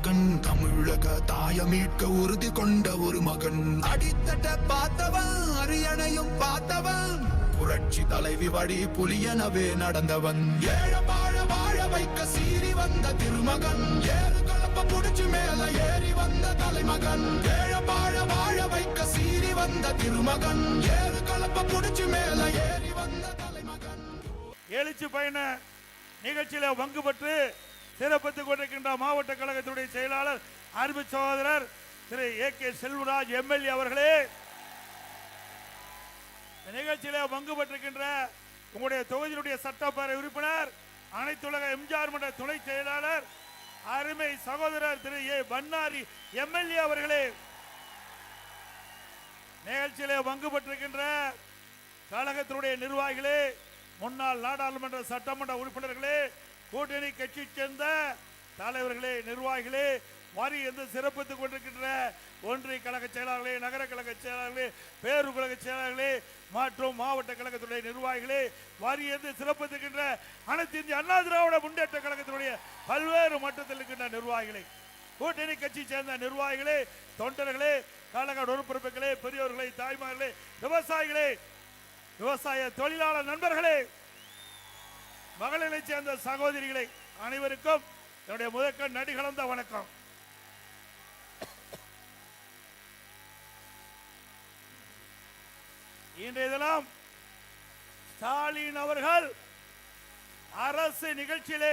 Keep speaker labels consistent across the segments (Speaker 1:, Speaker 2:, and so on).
Speaker 1: அழகன், தமிழக தாய மீட்க உறுதி கொண்ட ஒரு மகன். அடித்தட்ட பார்த்தவன், அரியணையும் பார்த்தவன், புரட்சி தலைவி வழி புலியனவே நடந்தவன். ஏழ வாழ வாழ வைக்க சீறி வந்த திருமகன், ஏறு கலப்ப புடிச்சு மேல ஏறி வந்த தலைமகன். ஏழ வாழ வாழ வைக்க சீறி வந்த திருமகன், ஏறு கலப்ப புடிச்சு மேல ஏறி வந்த தலைமகன்.
Speaker 2: எழுச்சி பயண நிகழ்ச்சியில பங்கு பெற்று சிறப்பித்துக் கொண்டிருக்கின்ற மாவட்ட கழகத்துடைய செயலாளர் அன்பு சகோதரர் திரு ஏ.கே. செல்வராஜ் எம்எல்ஏ அவர்களே, நிகழ்ச்சியில பங்கு பெற்றிருக்கின்ற உங்களுடைய தொகுதியினுடைய சட்டப்பேரவை உறுப்பினர், அனைத்துலக எம்ஜிஆர் மன்ற துணை செயலாளர் அருமை சகோதரர் திரு ஏ. பன்னாரி எம்எல்ஏ அவர்களே, நிகழ்ச்சியில பங்கு பெற்றிருக்கின்ற கழகத்தினுடைய நிர்வாகிகளே, முன்னாள் நாடாளுமன்ற சட்டமன்ற உறுப்பினர்களே, கூட்டணி கட்சி சேர்ந்த தலைவர்களே, நிர்வாகிகளே, மாறி என்று சிறப்பித்துக் கொண்டிருக்கின்ற ஒன்றிய கழக செயலாளர்களே, நகர கழக செயலாளர்களே, பேரூர் கழக செயலாளர்களே மற்றும் மாவட்ட கழகத்துடைய நிர்வாகிகளே, வாரி என்று சிறப்பித்துக்கின்ற அனைத்து இந்திய அண்ணா திராவிட முன்னேற்ற கழகத்தினுடைய பல்வேறு மட்டத்தில் இருக்கின்ற நிர்வாகிகளே, கூட்டணி கட்சி சேர்ந்த நிர்வாகிகளே, தொண்டர்களே, கழக உறுப்பினர்களே, பெரியவர்களே, தாய்மார்களே, விவசாயிகளே, விவசாய தொழிலாளர் நண்பர்களே, மகளிரை சேர்ந்த சகோதரிகளை அனைவருக்கும் என்னுடைய முதற்கண் நடி கலந்த வணக்கம். இன்றைய தினம் ஸ்டாலின் அவர்கள் அரசு நிகழ்ச்சியிலே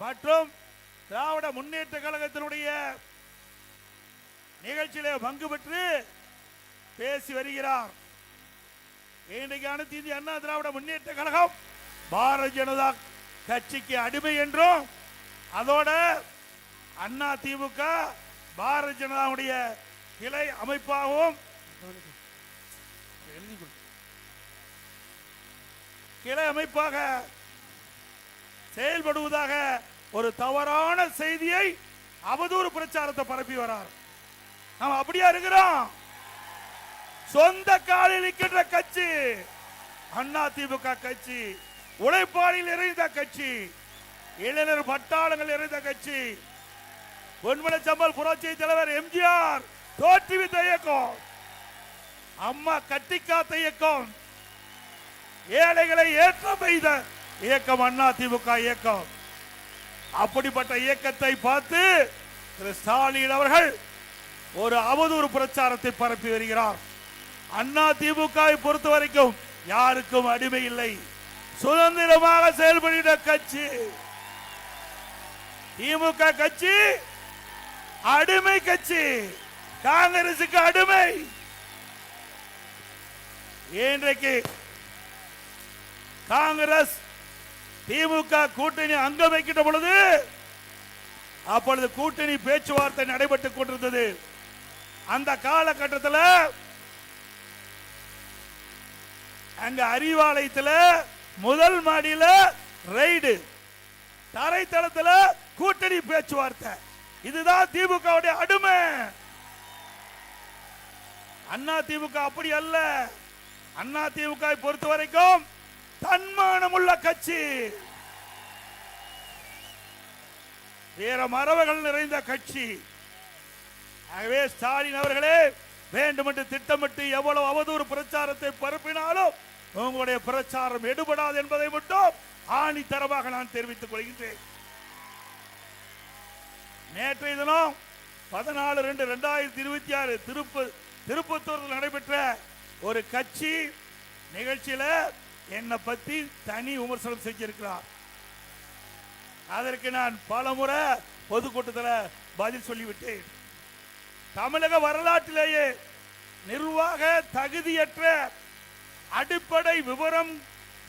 Speaker 2: மற்றும் திராவிட முன்னேற்ற கழகத்தினுடைய நிகழ்ச்சியிலே பங்கு பெற்று பேசி வருகிறார். இன்றைக்கு அனைத்து இந்திய அண்ணா திராவிட முன்னேற்ற கழகம் பாரதிய ஜனதா கட்சிக்கு அடிமை என்றும், அதோட அண்ணா திமுக பாரதிய ஜனதாவுடைய கிளை அமைப்பாகவும் கிளை அமைப்பாக செயல்படுவதாக ஒரு தவறான செய்தியை அவதூறு பிரச்சாரத்தை பரப்பி வரார். நாம் அப்படியா இருக்கிறோம்? சொந்த காலில் நிற்கின்ற கட்சி அண்ணா திமுக கட்சி, உழைப்பாளில் இறைந்த கட்சி, இளைஞர் பட்டாளங்கள் இறைந்த கட்சி, பொன்மலை சம்பல் புரட்சி தலைவர் எம்ஜிஆர் தோற்றுவித்த இயக்கம், அம்மா கட்டி காத்த இயக்கம், ஏழைகளை ஏற்ற பெய்த இயக்கம் அண்ணா திமுக இயக்கம். அப்படிப்பட்ட இயக்கத்தை பார்த்து திரு ஸ்டாலின் அவர்கள் ஒரு அவதூறு பிரச்சாரத்தை பரப்பி வருகிறார். அண்ணா திமுகவை பொறுத்த வரைக்கும் யாருக்கும் அடிமை இல்லை, சுதந்திரமாக செயல்படுகிற கட்சி. திமுக கட்சி அடிமை கட்சி, காங்கிரசுக்கு அடிமை. இன்றைக்கு காங்கிரஸ் திமுக கூட்டணி அங்கம் வைக்கின்ற பொழுது அப்பொழுது கூட்டணி பேச்சுவார்த்தை நடைபெற்றுக் கொண்டிருந்தது. அந்த காலகட்டத்தில் அங்க அறிவாலயத்தில் முதல் மாடியில ரைடு, தரைத்தளத்தில் கூட்டணி பேச்சுவார்த்தை. இதுதான் திமுக அடிமை. அண்ணா திமுக அப்படி அல்ல. அண்ணா திமுக பொறுத்த வரைக்கும் தன்மானம் உள்ள கட்சி, வீர மரபுகள் நிறைந்த கட்சி. ஆகவே ஸ்டாலின் அவர்களே, வேண்டுமென்று திட்டமிட்டு எவ்வளவு அவதூறு பிரச்சாரத்தை பரப்பினாலும் உங்களுடைய பிரச்சாரம் எடுபடாது என்பதை மட்டும் ஆணித்தரமாக நான் தெரிவித்துக் கொள்கின்றேன். நேற்றைய தினம் 14/2/2026 திருப்பத்தூரில் நடைபெற்ற ஒரு கட்சி நிகழ்ச்சியில என்னை பத்தி தனி விமர்சனம் செஞ்சிருக்கிறார். அதற்கு நான் பலமுறை பொதுக்கூட்டத்தில் பதில் சொல்லிவிட்டேன். தமிழக வரலாற்றிலேயே நிர்வாக தகுதியற்ற, அடிப்படை விவரம்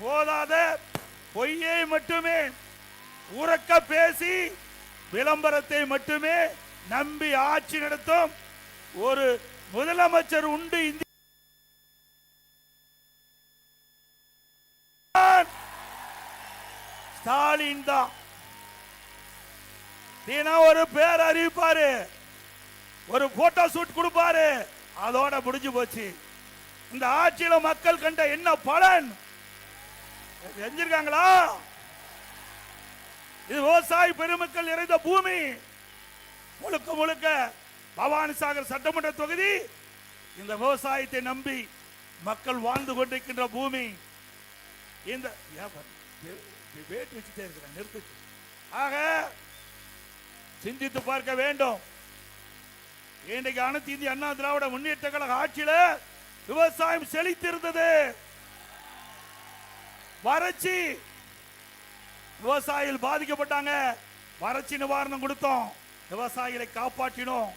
Speaker 2: போதாத, பொய்யை மட்டுமே உறக்க பேசி விளம்பரத்தை மட்டுமே நம்பி ஆட்சி நடத்தும் ஒரு முதலமைச்சர் உண்டு இந்திய ஸ்டாலின் தான். தினம் ஒரு பேர் அறிவிப்பாரு, ஒரு போட்டோ ஷூட் கொடுப்பாரு, அதோட முடிஞ்சு போச்சு. இந்த ஆட்சியில மக்கள் கண்ட என்ன பலன் செஞ்சிருக்காங்களா? இது விவசாய பெருமக்கள் நிறைந்த பூமி. முழுக்க முழுக்க பவானிசாகர் சட்டமன்ற தொகுதி இந்த விவசாயத்தை நம்பி மக்கள் வாழ்ந்து கொண்டிருக்கின்ற பூமி. இந்த வேட்டு வச்சுட்டே இருக்கிறேன், நிறுத்து. ஆக சிந்தித்து பார்க்க வேண்டும். இன்றைக்கு அனைத்து இந்திய அண்ணா திராவிட முன்னேற்ற கழக ஆட்சியில விவசாயம் செழித்திருந்தது. வறட்சி, விவசாயிகள் பாதிக்கப்பட்டாங்க, வறட்சி நிவாரணம் கொடுத்தோம், விவசாயிகளை காப்பாற்றினோம்.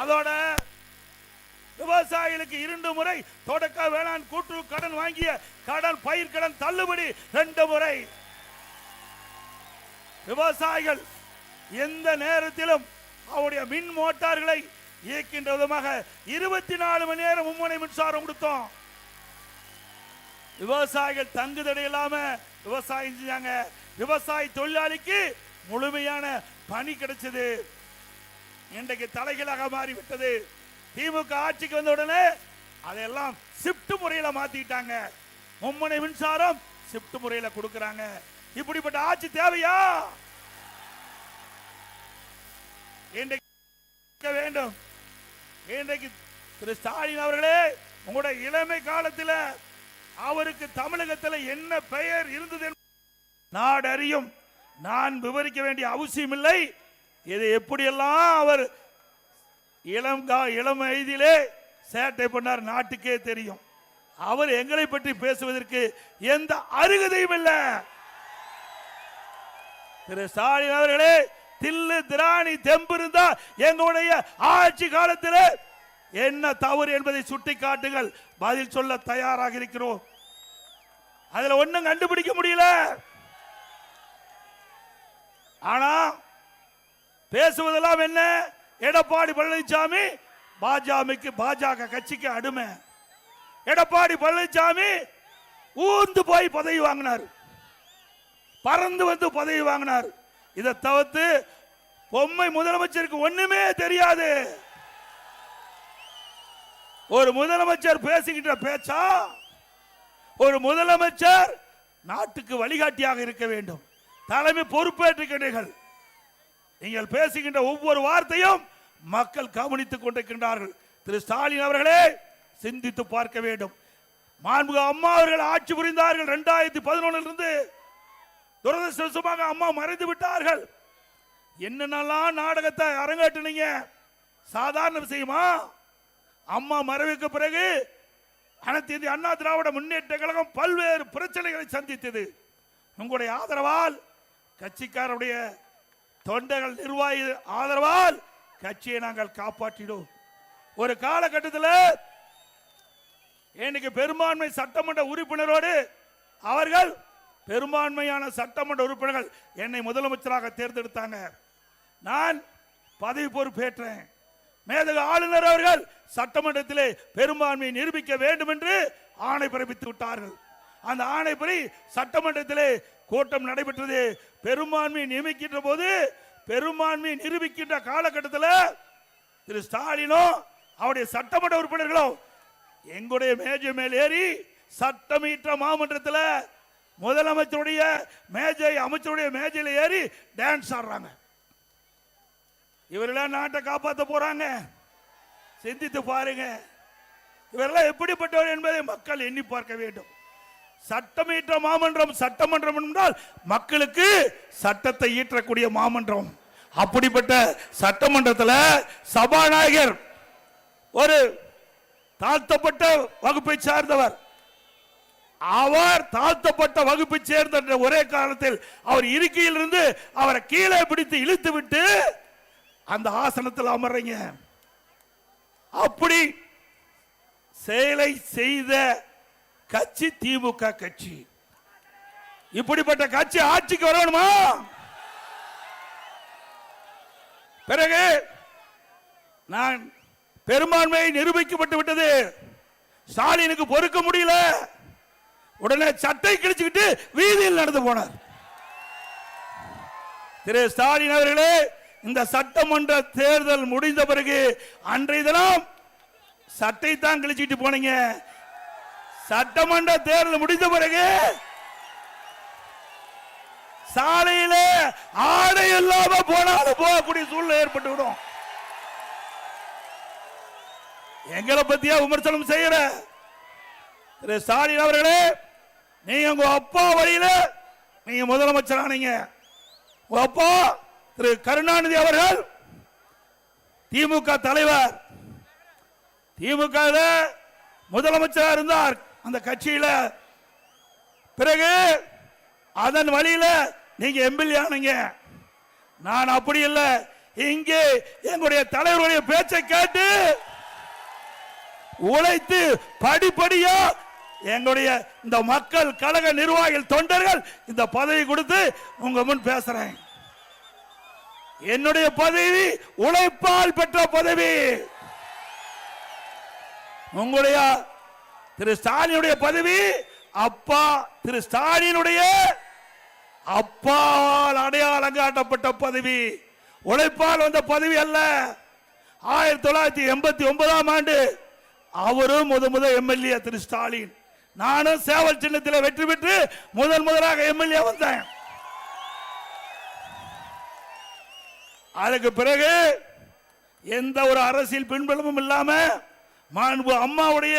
Speaker 2: அதோட விவசாயிகளுக்கு 2 முறை தொடக்க வேளாண் கூட்டுறவு கடன் வாங்கிய கடன் பயிர் கடன் தள்ளுபடி 2 முறை. விவசாயிகள் எந்த நேரத்திலும் அவருடைய மின் மோட்டார்களை இயக்கின்ற விதமாக 24 மணி நேரம் மும்முனை மின்சாரம் கொடுத்தோம். விவசாயிகள் தங்குதடை இல்லாம விவசாயம் செஞ்சாங்க. விவசாய தொழிலாளிக்கு முழுமையான பணி கிடைச்சது. இன்றைக்கு தலைகளாக மாறிவிட்டது. திமுக ஆட்சிக்கு வந்த உடனே அதெல்லாம் ஷிப்ட் முறையில மாத்திட்டாங்க. மும்முனை மின்சாரம் ஷிப்ட் முறையில கொடுக்கறாங்க. இப்படிப்பட்ட ஆட்சி தேவையா? இன்றைக்கு வேண்டும். இன்றைக்கு திரு ஸ்டாலின் அவர்களே, உங்களுடைய இளமை காலத்தில் அவருக்கு தமிழகத்தில் என்ன பெயர் இருந்தது நாடு அறியும். நான் விவரிக்க வேண்டிய அவசியம் இல்லை. இதை எப்படியெல்லாம் அவர் இளம் வயதிலே சேட்டை பண்ணார் நாட்டுக்கே தெரியும். அவர் எங்களை பற்றி பேசுவதற்கு எந்த அருகதையும் இல்லை. திரு ஸ்டாலின் அவர்களே, தில்லு திராணி தெம்பு இருந்தா எங்களுடைய ஆட்சி காலத்தில் என்ன தவறு என்பதை சுட்டிக்காட்டுங்கள், பதில் சொல்ல தயாராக இருக்கிறோம். அதுல ஒண்ணும் கண்டுபிடிக்க முடியல. ஆனா பேசுவதெல்லாம் என்ன? எடப்பாடி பழனிசாமி பாஜக கட்சிக்கு அடிமை. எடப்பாடி பழனிசாமி ஊர்ந்து போய் பதவி வாங்கினார், பறந்து வந்து பதவி வாங்கினார். இதை தவிர்த்து பொம்மை முதலமைச்சருக்கு ஒண்ணுமே தெரியாது. ஒரு முதலமைச்சர் பேசுகின்ற பேச்சா? ஒரு முதலமைச்சர் நாட்டுக்கு வழிகாட்டியாக இருக்க வேண்டும். தலைமை பொறுப்பேற்றுகிறீர்கள். நீங்கள் பேசுகின்ற ஒவ்வொரு வார்த்தையும் மக்கள் கவனித்துக் கொண்டிருக்கின்றார்கள். திரு ஸ்டாலின் அவர்களே, சிந்தித்து பார்க்க வேண்டும். மாண்புமிகு அம்மா அவர்கள் ஆட்சி புரிந்தார்கள் 2011 இருந்து. துரதிர்ஷ்டவசமாக அம்மா மறைந்து விட்டார்கள். என்னென்னலாம் நாடகத்தை அரங்கேற்றினீங்க, சாதாரண விஷயமா? அம்மா மறைவுக்கு பிறகு அனைத்து இந்திய அண்ணா திராவிட முன்னேற்ற கழகம் பல்வேறு பிரச்சனைகளை சந்தித்தது. உங்களுடைய ஆதரவால், கட்சிக்காரருடைய தொண்டர்கள் நிர்வாகி ஆதரவால் கட்சியை நாங்கள் காப்பாற்றினோம். ஒரு காலகட்டத்தில் இன்னைக்கு பெரும்பான்மை சட்டமன்ற உறுப்பினரோடு அவர்கள் பெரும்பான்மையான சட்டமன்ற உறுப்பினர்கள் என்னை முதலமைச்சராக தேர்ந்தெடுத்தாங்க. நான் பதவி பொறுப்பேற்றேன். மேதகு ஆளுநர் அவர்கள் சட்டமன்றத்திலே பெரும்பான்மையை நிரூபிக்க வேண்டும் என்று ஆணை பிறப்பித்து விட்டார்கள். அந்த ஆணைப்படி சட்டமன்றத்திலே கூட்டம் நடைபெற்றது. பெரும்பான்மையை நியமிக்கின்ற போது, பெரும்பான்மையை நிரூபிக்கின்ற காலகட்டத்தில் திரு ஸ்டாலினும் அவருடைய சட்டமன்ற உறுப்பினர்களும் எங்களுடைய மேஜை மேல் ஏறி சட்டமீற்ற மாமன்றத்தில் முதலமைச்சருடைய மேஜை, அமைச்சருடைய மேஜையில் ஏறி டான்ஸ் ஆடுறாங்க. இவரெல்லாம் நாட்டை காப்பாற்ற போறாங்க. சிந்தித்து பாருங்க, இவரெல்லாம் எப்படிப்பட்டவர் என்பதை மக்கள் எண்ணி பார்க்க வேண்டும். சட்டமீற்ற மாமன்றம், சட்டமன்றம் என்றால் மக்களுக்கு சட்டத்தை ஈற்றக்கூடிய மாமன்றம். அப்படிப்பட்ட சட்டமன்றத்தில் சபாநாயகர் ஒரு தாழ்த்தப்பட்ட வகுப்பை சார்ந்தவர். அவர் தாழ்த்தப்பட்ட வகுப்பை சேர்ந்த ஒரே காலத்தில் அவர் இருக்கையில் இருந்து அவரை கீழே பிடித்து இழுத்து விட்டு அந்த ஆசனத்தில் அமர்றீங்க. அப்படி செயலை செய்த கட்சி திமுக கட்சி. இப்படிப்பட்ட கட்சி ஆட்சிக்கு வரணுமா? பிறகு நான் பெரும்பான்மையை நிரூபிக்கப்பட்டு விட்டது. ஸ்டாலினுக்கு பொறுக்க முடியல. உடனே சட்டை கிழிச்சுக்கிட்டு வீதியில் நடந்து போனார். திரு ஸ்டாலின் அவர்களே, இந்த சட்டமன்ற தேர்தல் முடிந்த பிறகு அன்றைய தினம் சட்டை தான் கிழிச்சிட்டு போனீங்க. சட்டமன்ற தேர்தல் முடிந்த பிறகு சாலையில ஆடை இல்லாம போனாலும் போகக்கூடிய சூழ்நிலை ஏற்பட்டு விடும். எங்களை பத்தியா விமர்சனம் செய்யற திரு ஸ்டாலின் அவர்களே, நீங்க உங்க அப்பா வழியில நீங்க முதலமைச்சர் ஆனீங்க. உங்க அப்பா திரு கருணாநிதி அவர்கள் திமுக தலைவர், திமுக முதலமைச்சராக இருந்தார் அந்த கட்சியில. பிறகு அதன் வழியில நீங்க எம்எல்ஏ ஆனீங்க. நான் அப்படி இல்லை, இங்கே எங்களுடைய தலைவருடைய பேச்சை கேட்டு உழைத்து படிப்படியா எங்களுடைய இந்த மக்கள் கழக நிர்வாகிகள் தொண்டர்கள் இந்த பதவி கொடுத்து உங்க முன் பேசுறேன். என்னுடைய பதவி உழைப்பால் பெற்ற பதவி. உங்களுடைய திரு ஸ்டாலினுடைய பதவி அப்பா திரு ஸ்டாலினுடைய அப்பாவால் அடையாளம் காட்டப்பட்ட பதவி, உழைப்பால் வந்த பதவி அல்ல. 1989ஆம் ஆண்டு அவரும் முதல் எம்எல்ஏ திரு ஸ்டாலின், நானும் சேவல் சின்னத்தில் வெற்றி பெற்று முதலாக எம்எல்ஏ வந்தேன். அதுக்கு பிறகு எந்த ஒரு அரசியல் பின்புலமும் இல்லாம மாண்பு அம்மாவுடைய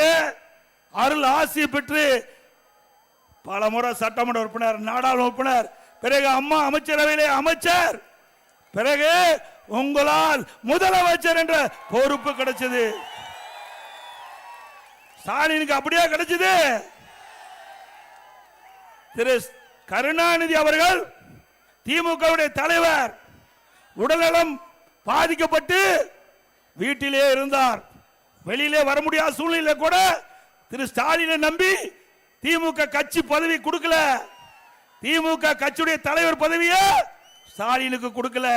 Speaker 2: அருள் ஆசி பெற்று பல முறை சட்டமன்ற உறுப்பினர், நாடாளுமன்ற உறுப்பினர், பிறகு அம்மா அமைச்சரவையிலே அமைச்சர், பிறகு உங்களால் முதலமைச்சர் என்ற பொறுப்பு கிடைச்சது. ஸ்டாலினுக்கு அப்படியே கிடைச்சது. திரு கருணாநிதி அவர்கள் திமுக தலைவர், உடல்நலம் பாதிக்கப்பட்டு வீட்டிலே இருந்தார். வெளியிலே வர முடியாத சூழ்நிலை கூட திரு ஸ்டாலினை நம்பி திமுக கட்சி பதவி கொடுக்கல. திமுக கட்சியுடைய தலைவர் பதவியை ஸ்டாலினுக்கு கொடுக்கல.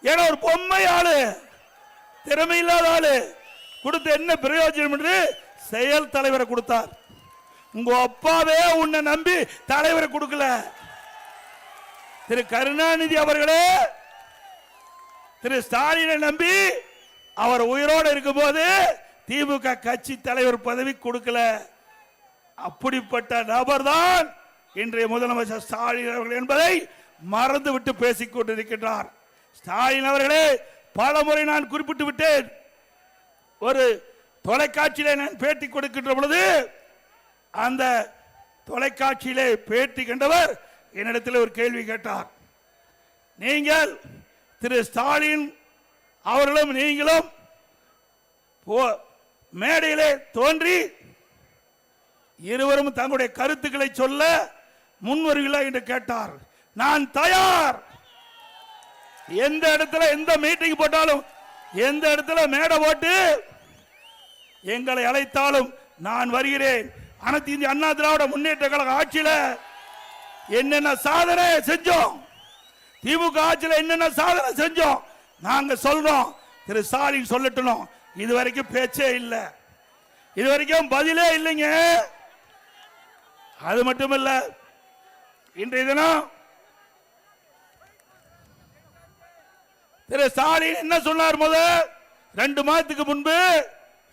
Speaker 2: ஏன்னா ஒரு பொம்மை ஆளு, திறமை இல்லாத ஆளு, கொடுத்த என்ன பிரயோஜனம் என்று செயல் தலைவரை கொடுத்தார். உங்க அப்பாவே உன்னை நம்பி தலைவரை கொடுக்கல. திரு கருணாநிதி அவர்களே திரு ஸ்டாலினை நம்பி அவர் உயிரோடு இருக்கும் போது திமுக கட்சி தலைவர் பதவி கொடுக்கல. அப்படிப்பட்ட நபர் தான் இன்றைய முதலமைச்சர் ஸ்டாலின் அவர்கள் என்பதை மறந்துவிட்டு பேசிக் கொண்டிருக்கின்றார். ஸ்டாலின் அவர்களே, பல முறை நான் குறிப்பிட்டு விட்டேன். ஒரு தொலைக்காட்சியிலே நான் பேட்டி கொடுக்கின்ற பொழுது அந்த தொலைக்காட்சியிலே பேட்டி கண்டவர் என்னிடத்தில் ஒரு கேள்வி கேட்டார். நீங்கள் திரு ஸ்டாலின் அவர்களும் நீங்களும் மேடையிலே தோன்றி இருவரும் தங்களுடைய கருத்துக்களை சொல்ல முன்வருவீர்களா என்று கேட்டார். நான் தயார். எந்த இடத்துல எந்த மீட்டிங் போட்டாலும், எந்த இடத்துல மேடை போட்டு எங்களை அழைத்தாலும் நான் வருகிறேன். அனைத்து இந்திய அண்ணா திராவிட முன்னேற்ற கழக ஆட்சியில் என்னென்ன சாதனை செஞ்சோம், திமுக ஆட்சியில் என்னென்ன சாதனை செஞ்சோம் நாங்க சொல்றோம். திரு ஸ்டாலின் சொல்லட்டும். இதுவரைக்கும் பேச்சே இல்லை, இதுவரைக்கும் பதிலே இல்லைங்க. அது மட்டுமல்ல, இன்றைய தினம் திரு ஸ்டாலின் என்ன சொன்னார்? 2 மாதத்துக்கு முன்பு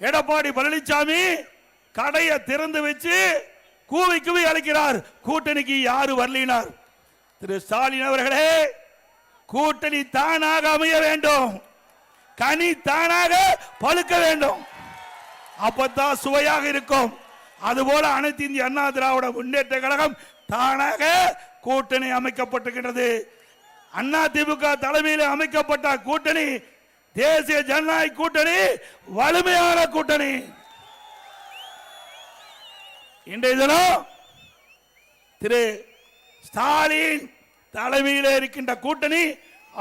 Speaker 2: எடப்பாடி பழனிசாமி கடையை திறந்து வச்சு கூவி கூவி அழைக்கிறார், கூட்டணிக்கு யாரு வரலினார். திரு ஸ்டாலின் அவர்களே, கூட்டணி தானாக அமைய வேண்டும், கனி தானாக பழுக்க வேண்டும், அப்பதான் சுவையாக இருக்கும். அதுபோல அனைத்து இந்திய அண்ணா திராவிட முன்னேற்ற கழகம் தானாக கூட்டணி அமைக்கப்பட்டிருக்கிறது. அண்ணா திமுக தலைமையில் அமைக்கப்பட்ட கூட்டணி தேசிய ஜனநாயக கூட்டணி, வலிமையான கூட்டணி. இன்றைய தினம் திரு ஸ்டாலின் தலைமையில் இருக்கின்ற கூட்டணி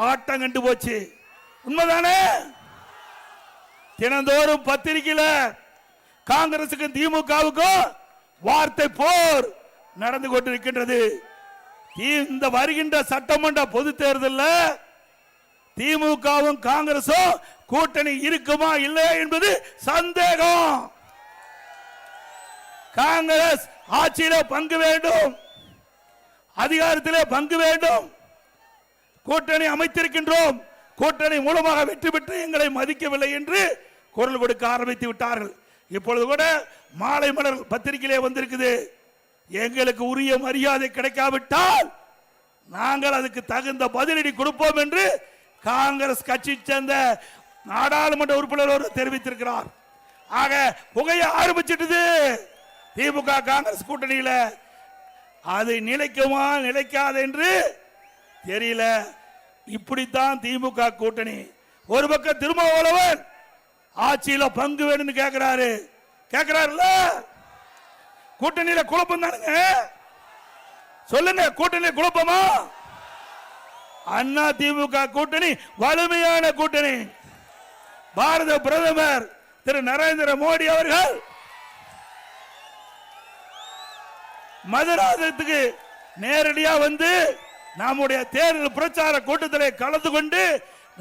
Speaker 2: ஆட்டம் கண்டு போச்சு. உண்மைதானே? தினந்தோறும் பத்திரிகையில காங்கிரசுக்கும் திமுகவுக்கும் வார்த்தை போர் நடந்து கொண்டிருக்கின்றது. இந்த வருகின்ற சட்டமன்ற பொது தேர்தலில் திமுகவும் காங்கிரசும் கூட்டணி இருக்குமா இல்லையா என்பது சந்தேகம். காங்கிரஸ் ஆட்சியிலே பங்கு வேண்டும், அதிகாரத்திலே பங்கு வேண்டும். கூட்டணி அமைத்திருக்கின்றோம், கூட்டணி மூலமாக வெற்றி பெற்று எங்களை மதிக்கவில்லை என்று குரல் கொடுக்க ஆரம்பித்து விட்டார்கள். இப்பொழுது கூட மாலை மலர் பத்திரிகையிலே வந்திருக்குது, எங்களுக்கு உரிய மரியாதை கிடைக்காவிட்டால் நாங்கள் அதுக்கு தகுந்த பதிலடி கொடுப்போம் என்று காங்கிரஸ் கட்சி சேர்ந்த நாடாளுமன்ற உறுப்பினர் ஒரு தெரிவித்திருக்கிறார். ஆக புகைய ஆரம்பிச்சிட்டது திமுக காங்கிரஸ் கூட்டணியில. அது நிலைக்குமா நிலைக்காது என்று தெரியல. இப்படித்தான் திமுக கூட்டணி. ஒரு பக்கம் திருமாவளவன் ஆட்சியில பங்கு வேணும்னு கேட்கிறாருல்ல. கூட்டணியில குழப்பம் தானுங்க. சொல்லுங்க, கூட்டணி குழப்பமா? அண்ணா திமுக கூட்டணி வலிமையான கூட்டணி. பாரத பிரதமர் திரு நரேந்திர மோடி அவர்கள் மதுராந்தகத்துக்கு நேரடியா வந்து நம்முடைய தேர்தல் பிரச்சார கூட்டத்தில் கலந்து கொண்டு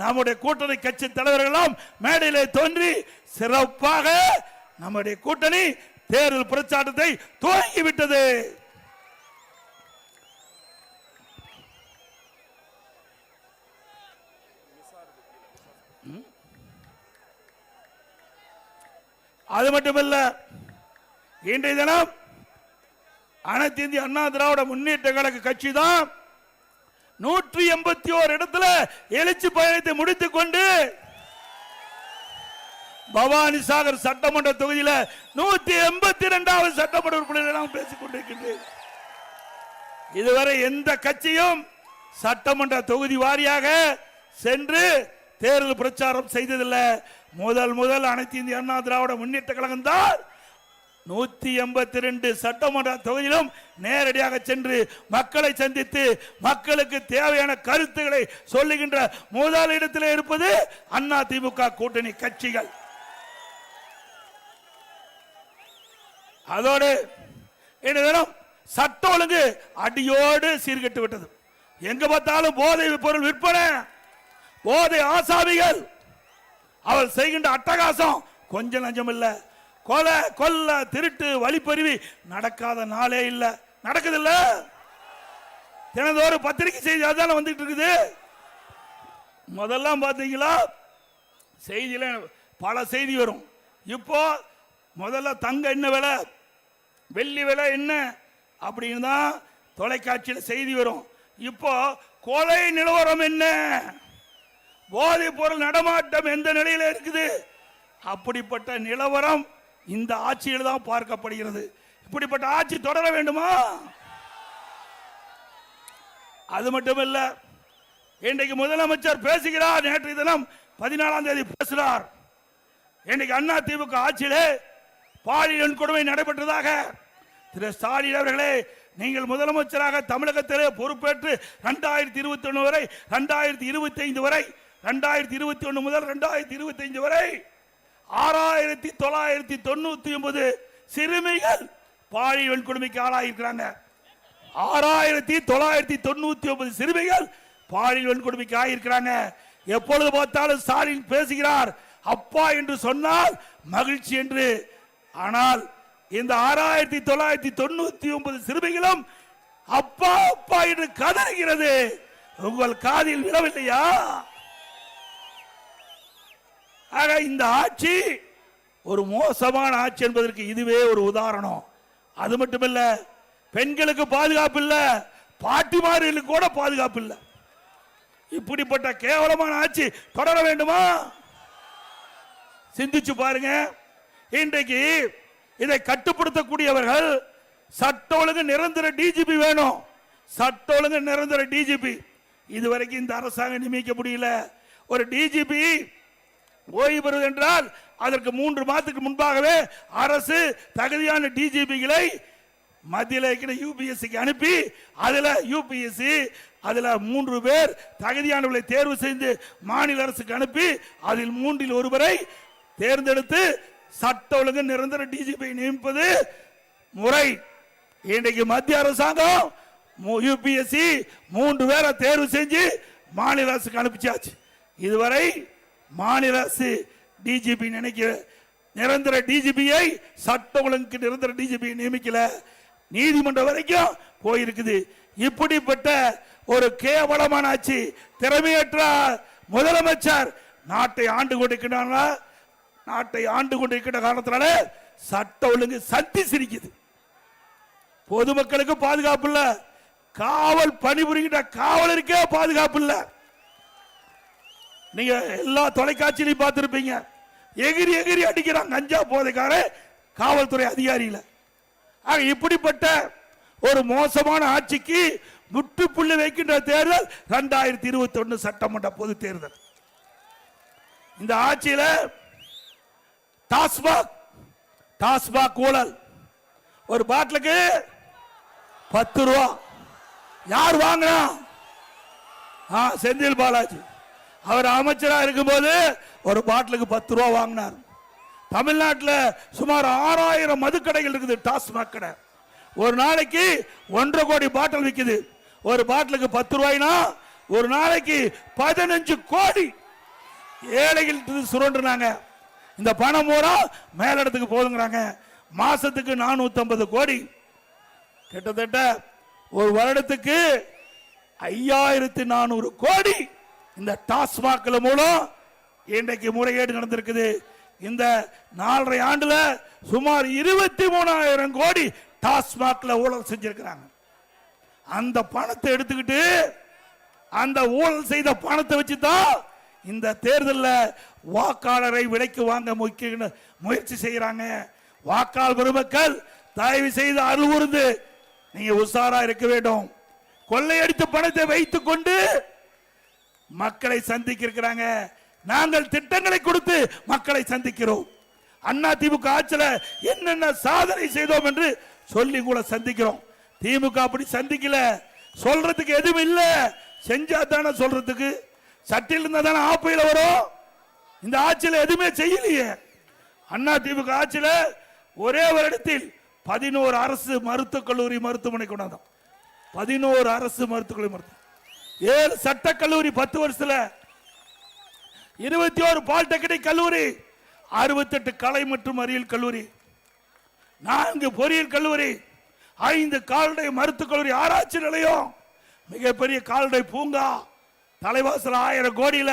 Speaker 2: நம்முடைய கூட்டணி கட்சி தலைவர்களெல்லாம் மேடையிலே தோன்றி சிறப்பாக நம்முடைய கூட்டணி தேர்தல் பிரச்சாரத்தை துவங்கிவிட்டது. அது மட்டுமல்ல, இன்றைய தினம் அனைத்து இந்திய அண்ணா திராவிட முன்னேற்ற கழக கட்சி தான் 181 இடத்துல எழுச்சி பயணத்தை முடித்துக் கொண்டு பவானி சாகர் சட்டமன்ற தொகுதியில் 182வது சட்டமன்ற உறுப்பினர்கள் பேசிக் கொண்டிருக்கின்றேன். இதுவரை எந்த கட்சியும் சட்டமன்ற தொகுதி வாரியாக சென்று தேர்தல் பிரச்சாரம் செய்ததில்லை. முதல் அனைத்து இந்திய அண்ணா திராவிட முன்னேற்ற கழகம் தான் 182 சட்டமன்ற தொகுதியிலும் நேரடியாக சென்று மக்களை சந்தித்து மக்களுக்கு தேவையான கருத்துக்களை சொல்லுகின்ற முதல் இடத்தில் இருப்பது அண்ணா திமுக கூட்டணி கட்சிகள். அதோடு இந்த தினம் சட்ட ஒழுங்கு அடியோடு சீர்கெட்டு விட்டது. எங்க பார்த்தாலும் போதை பொருள் விற்பனை, போதை ஆசாமிகள், அவள் செய்கின்ற அட்டகாசம் கொஞ்சம் நஞ்சம் இல்ல. கொலை கொல்ல திருட்டு வழிப்பறிவி நடக்காத நாளே இல்ல. நடக்குது இல்ல? தினந்தோறும் பத்திரிகை செய்தி அதான வந்துட்டு இருக்குது. முதல்ல பாத்தீங்களா செய்தியில பல செய்தி வரும். இப்போ முதல்ல தங்க என்ன விலை, வெள்ளி விலை என்ன அப்படின்னு தான் தொலைக்காட்சியில் செய்தி வரும். இப்போ கொலை நிலவரம் என்ன, போதைப் பொருள் நடமாட்டம் எந்த நிலையில இருக்குது, அப்படிப்பட்ட நிலவரம் இந்த ஆட்சியில் தான் பார்க்கப்படுகிறது. இப்படிப்பட்ட ஆட்சி தொடர வேண்டுமா? அது மட்டுமல்ல, இன்றைக்கு முதலமைச்சர் பேசுகிறார். நேற்று தினம் 14ஆம் தேதி பேசுகிறார். இன்றைக்கு அண்ணா திமுக ஆட்சியிலே பாலியல் வன்கொடுமை நடைபெற்றதாக திரு ஸ்டாலின் அவர்களே, நீங்கள் முதலமைச்சராக தமிழகத்திலே பொறுப்பேற்று 2021 வரை 2025 வரை 2021 முதல் 2025 வரை 6999 சிறுமிகள் பாலியல் வன்கொடுமைக்கு ஆளாயிருக்கிறாங்க. 6999 சிறுமிகள் பாலியல் வன்கொடுமைக்கு ஆகியிருக்கிறாங்க. எப்பொழுது பார்த்தாலும் ஸ்டாலின் பேசுகிறார் அப்பா என்று சொன்னால் மகிழ்ச்சி என்று. ஆனால் இந்த 6999 சிறுமிகளும் அப்பா அப்பா என்று கதறுகிறது. உங்கள் காதில் விழவில்லையா? ஆக இந்த ஆட்சி ஒரு மோசமான ஆட்சி என்பதற்கு இதுவே ஒரு உதாரணம். அது மட்டுமல்ல, பெண்களுக்கு பாதுகாப்பு இல்ல, பாட்டிமார்களுக்கு கூட பாதுகாப்பு இல்ல. இப்படிப்பட்ட கேவலமான ஆட்சி தொடர வேண்டுமா? சிந்திச்சு பாருங்க. இன்றைக்கு இதை கட்டுப்படுத்தக்கூடியவர்கள் சட்ட ஒழுங்கு நிரந்தர டிஜிபி வேணும். சட்ட ஒழுங்கு நிரந்தர டிஜிபி இதுவரைக்கும் இந்த அரசாங்கம் நியமிக்க முடியல. ஒரு டிஜிபி ஓய்வு பெறுவது என்றால் அதற்கு 3 மாதத்துக்கு முன்பாகவே அரசு தகுதியான டிஜிபிகளை மத்தியில் யூபிஎஸ்சிக்கு அனுப்பி அதில் யூபிஎஸ்சி அதில் 3 பேர் தகுதியானவர்களை தேர்வு செய்து மாநில அரசுக்கு அனுப்பி அதில் 3இல் ஒருவரை தேர்ந்தெடுத்து சட்ட ஒழுங்கு நிரந்தர டிஜிபி நியமிப்பது முறை. இன்றைக்கு மத்திய அரசாங்கம் யூபிஎஸ்சி 3 பேரை தேர்வு செஞ்சு மாநில அரசுக்கு அனுப்பிச்சாச்சு. இதுவரை மாநில அரசு டிஜிபி நிரந்தர டிஜிபியை சட்ட ஒழுங்கு நிரந்தர டிஜிபி நியமிக்கல. நீதிமன்றம் வரைக்கும் போயிருக்குது. இப்படிப்பட்ட ஒரு கேவலமான ஆட்சி, திறமையற்ற முதலமைச்சர் நாட்டை ஆண்டு கொண்டிருக்கிறாங்களா? நாட்டை ஆண்டு கொண்டிருக்கிற காரணத்தினால சட்ட ஒழுங்கு சந்தி சிரிக்குது. பொதுமக்களுக்கு பாதுகாப்பு இல்ல, காவல் பணிபுரிகின்ற காவலருக்கே பாதுகாப்பு இல்ல. நீங்க எல்லா தொலைக்காட்சியிலையும் பார்த்திருப்பீங்க. எகிரி எகிரி அடிக்கிறான் கஞ்சா போதைக்கார காவல்துறை அதிகாரியில. இப்படிப்பட்ட ஒரு மோசமான ஆட்சிக்கு முற்றுப்புள்ளி வைக்கின்ற தேர்தல் 2021 சட்டமன்ற பொது தேர்தல். இந்த ஆட்சியில டாஸ்மாக் ஊழல், ஒரு பாட்டிலுக்கு 10 ரூபா. யார் வாங்கினா? செந்தில் பாலாஜி. அவர் அமைச்சராக இருக்கும்போது ஒரு பாட்டிலுக்கு 10 ரூபா வாங்கினார். தமிழ்நாட்டில் சுமார் 6000 மதுக்கடைகள் இருக்குது. டாஸ்மாக் கடை ஒரு நாளைக்கு 1.5 கோடி பாட்டில் விற்குது. ஒரு பாட்டிலுக்கு 10 ரூபாய்னா ஒரு நாளைக்கு 15 கோடி ஏழைகள் சுரண்டுனாங்க. இந்த பணம் பூரா மேலிடத்துக்கு போதுங்கிறாங்க. மாசத்துக்கு 450 கோடி, கிட்டத்தட்ட ஒரு வருடத்துக்கு 5400 கோடி இந்த டாஸ்மாக் மூலம் இன்றைக்கு முறைகேடு நடந்திருக்குது. இந்த 4.5 ஆண்டுல சுமார் 23,000 கோடி டாஸ்மாக்ல ஊழல் செஞ்சிருக்கிறாங்க. அந்த பணத்தை எடுத்துக்கிட்டு அந்த ஊழல் செய்த பணத்தை வச்சுதான் இந்த தேர்தலில் வாக்காளரை விலைக்கு வாங்க முயற்சி செய்யறாங்க. வாக்காளர் பெருமக்கள் தயவு செய்து அருள்வருந்து நீங்க உஷாரா இருக்க வேண்டும். கொள்ளையடித்த பணத்தை வைத்துக் கொண்டு மக்களை சந்திக்க இருக்கிறாங்க. நாங்கள் திட்டங்களை கொடுத்து மக்களை சந்திக்கிறோம். அண்ணா திமுக ஆட்சியில் என்னென்ன சாதனை செய்தோம் என்று சொல்லி கூட சந்திக்கிறோம். திமுக அப்படி சந்திக்கல. சொல்றதுக்கு எதுவும் இல்ல, செஞ்சா தானே சொல்றதுக்கு. சட்டில் இருந்தா தானே ஆப்பையில வரும். இந்த ஆட்சியில் எதுவுமே செய்யலையே. அண்ணா திமுக ஆட்சியில் ஒரே வருடத்தில் 11 அரசு மருத்துவக் கல்லூரி மருத்துவமனை கொண்டாந்தோம். 11 அரசு மருத்துவக் கல்லூரி, 7 சட்டக் கல்லூரி 10 வருஷத்துல, 21 பாலிடெக்னிக் கல்லூரி, 68 கலை மற்றும் அறிவியல் கல்லூரி, 4 பொறியியல் கல்லூரி, 5 கால்நடை மருத்துவக் கல்லூரி, ஆராய்ச்சி நிலையம், மிகப்பெரிய கால்நடை பூங்கா, தலைவாசல் 1000 கோடியில,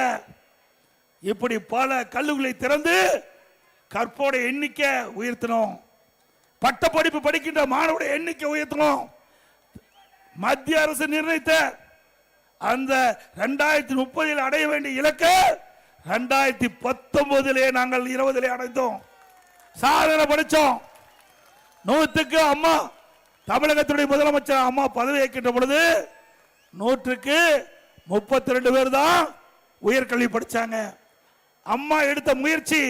Speaker 2: இப்படி பல கல்லூரிகளை திறந்து கற்போட எண்ணிக்கை உயர்த்தணும். பட்ட படிப்பு படிக்கின்ற மாணவருடைய எண்ணிக்கை உயர்த்தணும். மத்திய அரசு நிர்ணயித்த அந்த 2030 அடைய வேண்டிய இலக்கை 2019 நாங்கள் 20 அடைந்தோம். சாதனை படிச்சோம். 100க்கு அம்மா தமிழகத்துடைய முதலமைச்சர் அம்மா பதவி ஏற்கின்ற பொழுது 100க்கு 32 பேர் தான் உயர்கல்வி படிச்சாங்க. அம்மா எடுத்த முயற்சி,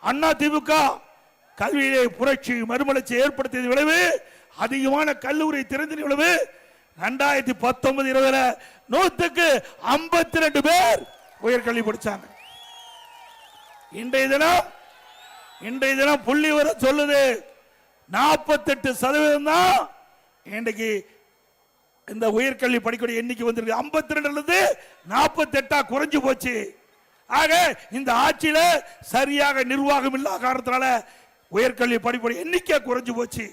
Speaker 2: அண்ணா திமுக கல்வியிலே புரட்சி மறுமலர்ச்சி ஏற்படுத்திய விளைவு, அதிகமான கல்லூரி திறந்த விளைவு 2019-20 100க்கு 52 பேர் உயர்கல்வி படிச்சாங்க. இன்றைய தினம் புள்ளி வர சொல்லுது 48% தான் இன்றைக்கு இந்த உயர்கல்வி படிக்கக்கூடிய எண்ணிக்கை வந்திருக்கு. 52 48 குறைஞ்சு போச்சு. ஆக இந்த ஆட்சியில சரியாக நிர்வாகம் இல்லாத காரணத்தினால உயர்கல்வி படிப்புடைய எண்ணிக்கை குறைஞ்சு போச்சு.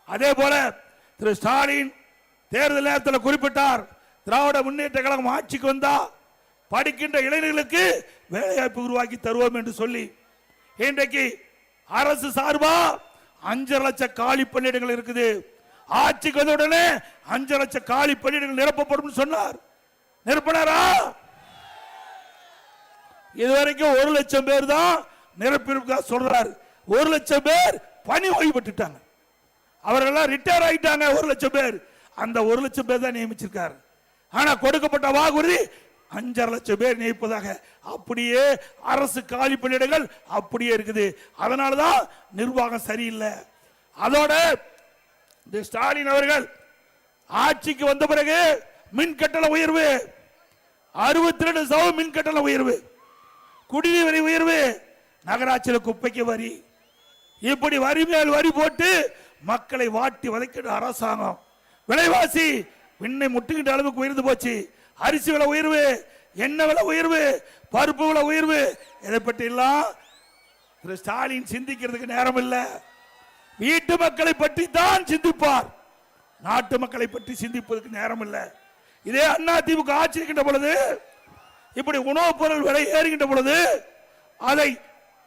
Speaker 2: அதே போல திரு ஸ்டாலின் தேர்தல் நேரத்தில் குறிப்பிட்டார், திராவிட முன்னேற்ற கழகம் ஆட்சிக்கு வந்தா படிக்கின்ற இளைஞர்களுக்கு வேலைவாய்ப்பு உருவாக்கி தருவோம் என்று சொல்லி இன்றைக்கு அரசு சார்பா 5 லட்சம் காலி பணியிடங்கள் இருக்குது. ஆட்சிக்கு வந்த உடனே 5 லட்சம் காலி பணியிடங்கள் நிரப்பப்படும் சொன்னார். நிரப்பினாரா? இதுவரைக்கும் 1 லட்சம் பேர் தான் நிரப்பியிருக்கா சொல்றாரு. 1 லட்சம் பேர் பணி ஓய்வு பெற்றுட்டாங்க. அவர்கள் ரிட்டையர் ஆயிட்டாங்க. 1 லட்சம் பேர், அந்த 1 லட்சம் பேர் தான் நியமிச்சிருக்காரு. ஆனா கொடுக்கப்பட்ட வாக்குறுதி 5 லட்சம் பேர் நியமிப்பதாக. அப்படியே அரசு காலி பணியிடங்கள் அப்படியே இருக்குது. அதனாலதான் நிர்வாகம் சரியில்லை. அதோட ஸ்டாலின் அவர்கள் ஆட்சிக்கு வந்த பிறகு மின் கட்டண உயர்வு, 62% மின் கட்டண உயர்வு, குடிநீர் வரி உயர்வு, நகராட்சியில் குப்பைக்கு வரி, இப்படி வரி மேல் வரி போட்டு மக்களை வாட்டி வதைக்கிற அரசாங்கம். விலைவாசி விண்ணை முட்டுகின்ற அளவுக்கு உயர்ந்து போச்சு. அரிசி விலை உயர்வு, எண்ணெய் விலை உயர்வு, பருப்பு விலை உயர்வு, இதை பற்றி எல்லாம் திரு ஸ்டாலின் சிந்திக்கிறதுக்கு நேரம் இல்லை. வீட்டு மக்களை பற்றி தான் சிந்திப்பார், நாட்டு மக்களை பற்றி சிந்திப்பதற்கு நேரம் இல்லை. இதே அண்ணா திமுக ஆட்சி இருக்கின்ற பொழுது, இப்படி உணவுப் பொருள் விலை ஏறுகின்ற பொழுது அதை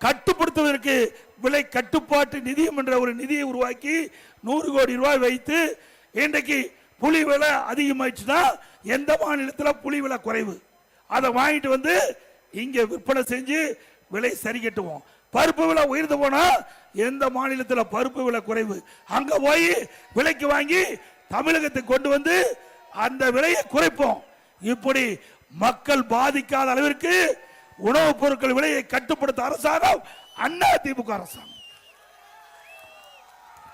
Speaker 2: கட்டுப்படுத்துவதற்கு விலை கட்டுப்பாட்டு நிதியம் என்ற ஒரு நிதியை உருவாக்கி 100 கோடி ரூபாய் வைத்து இன்றைக்கு புளி விலை அதிகமாயிடுச்சுன்னா எந்த மாநிலத்தில் புளி விலை குறைவு அதை வாங்கிட்டு வந்து இங்க விற்பனை செஞ்சு விலை சரி கட்டுவோம். பருப்பு விலை உயர்ந்து போனா எந்த மாநிலத்தில் பருப்பு விலை குறைவு அங்க போய் விலைக்கு வாங்கி தமிழகத்துக்கு கொண்டு வந்து அந்த விலையை குறைப்போம். இப்படி மக்கள் பாதிக்காத அளவிற்கு உணவுப் பொருட்கள் விலையை கட்டுப்படுத்த அரசாங்கம் அதிமுக அரசாங்கம்.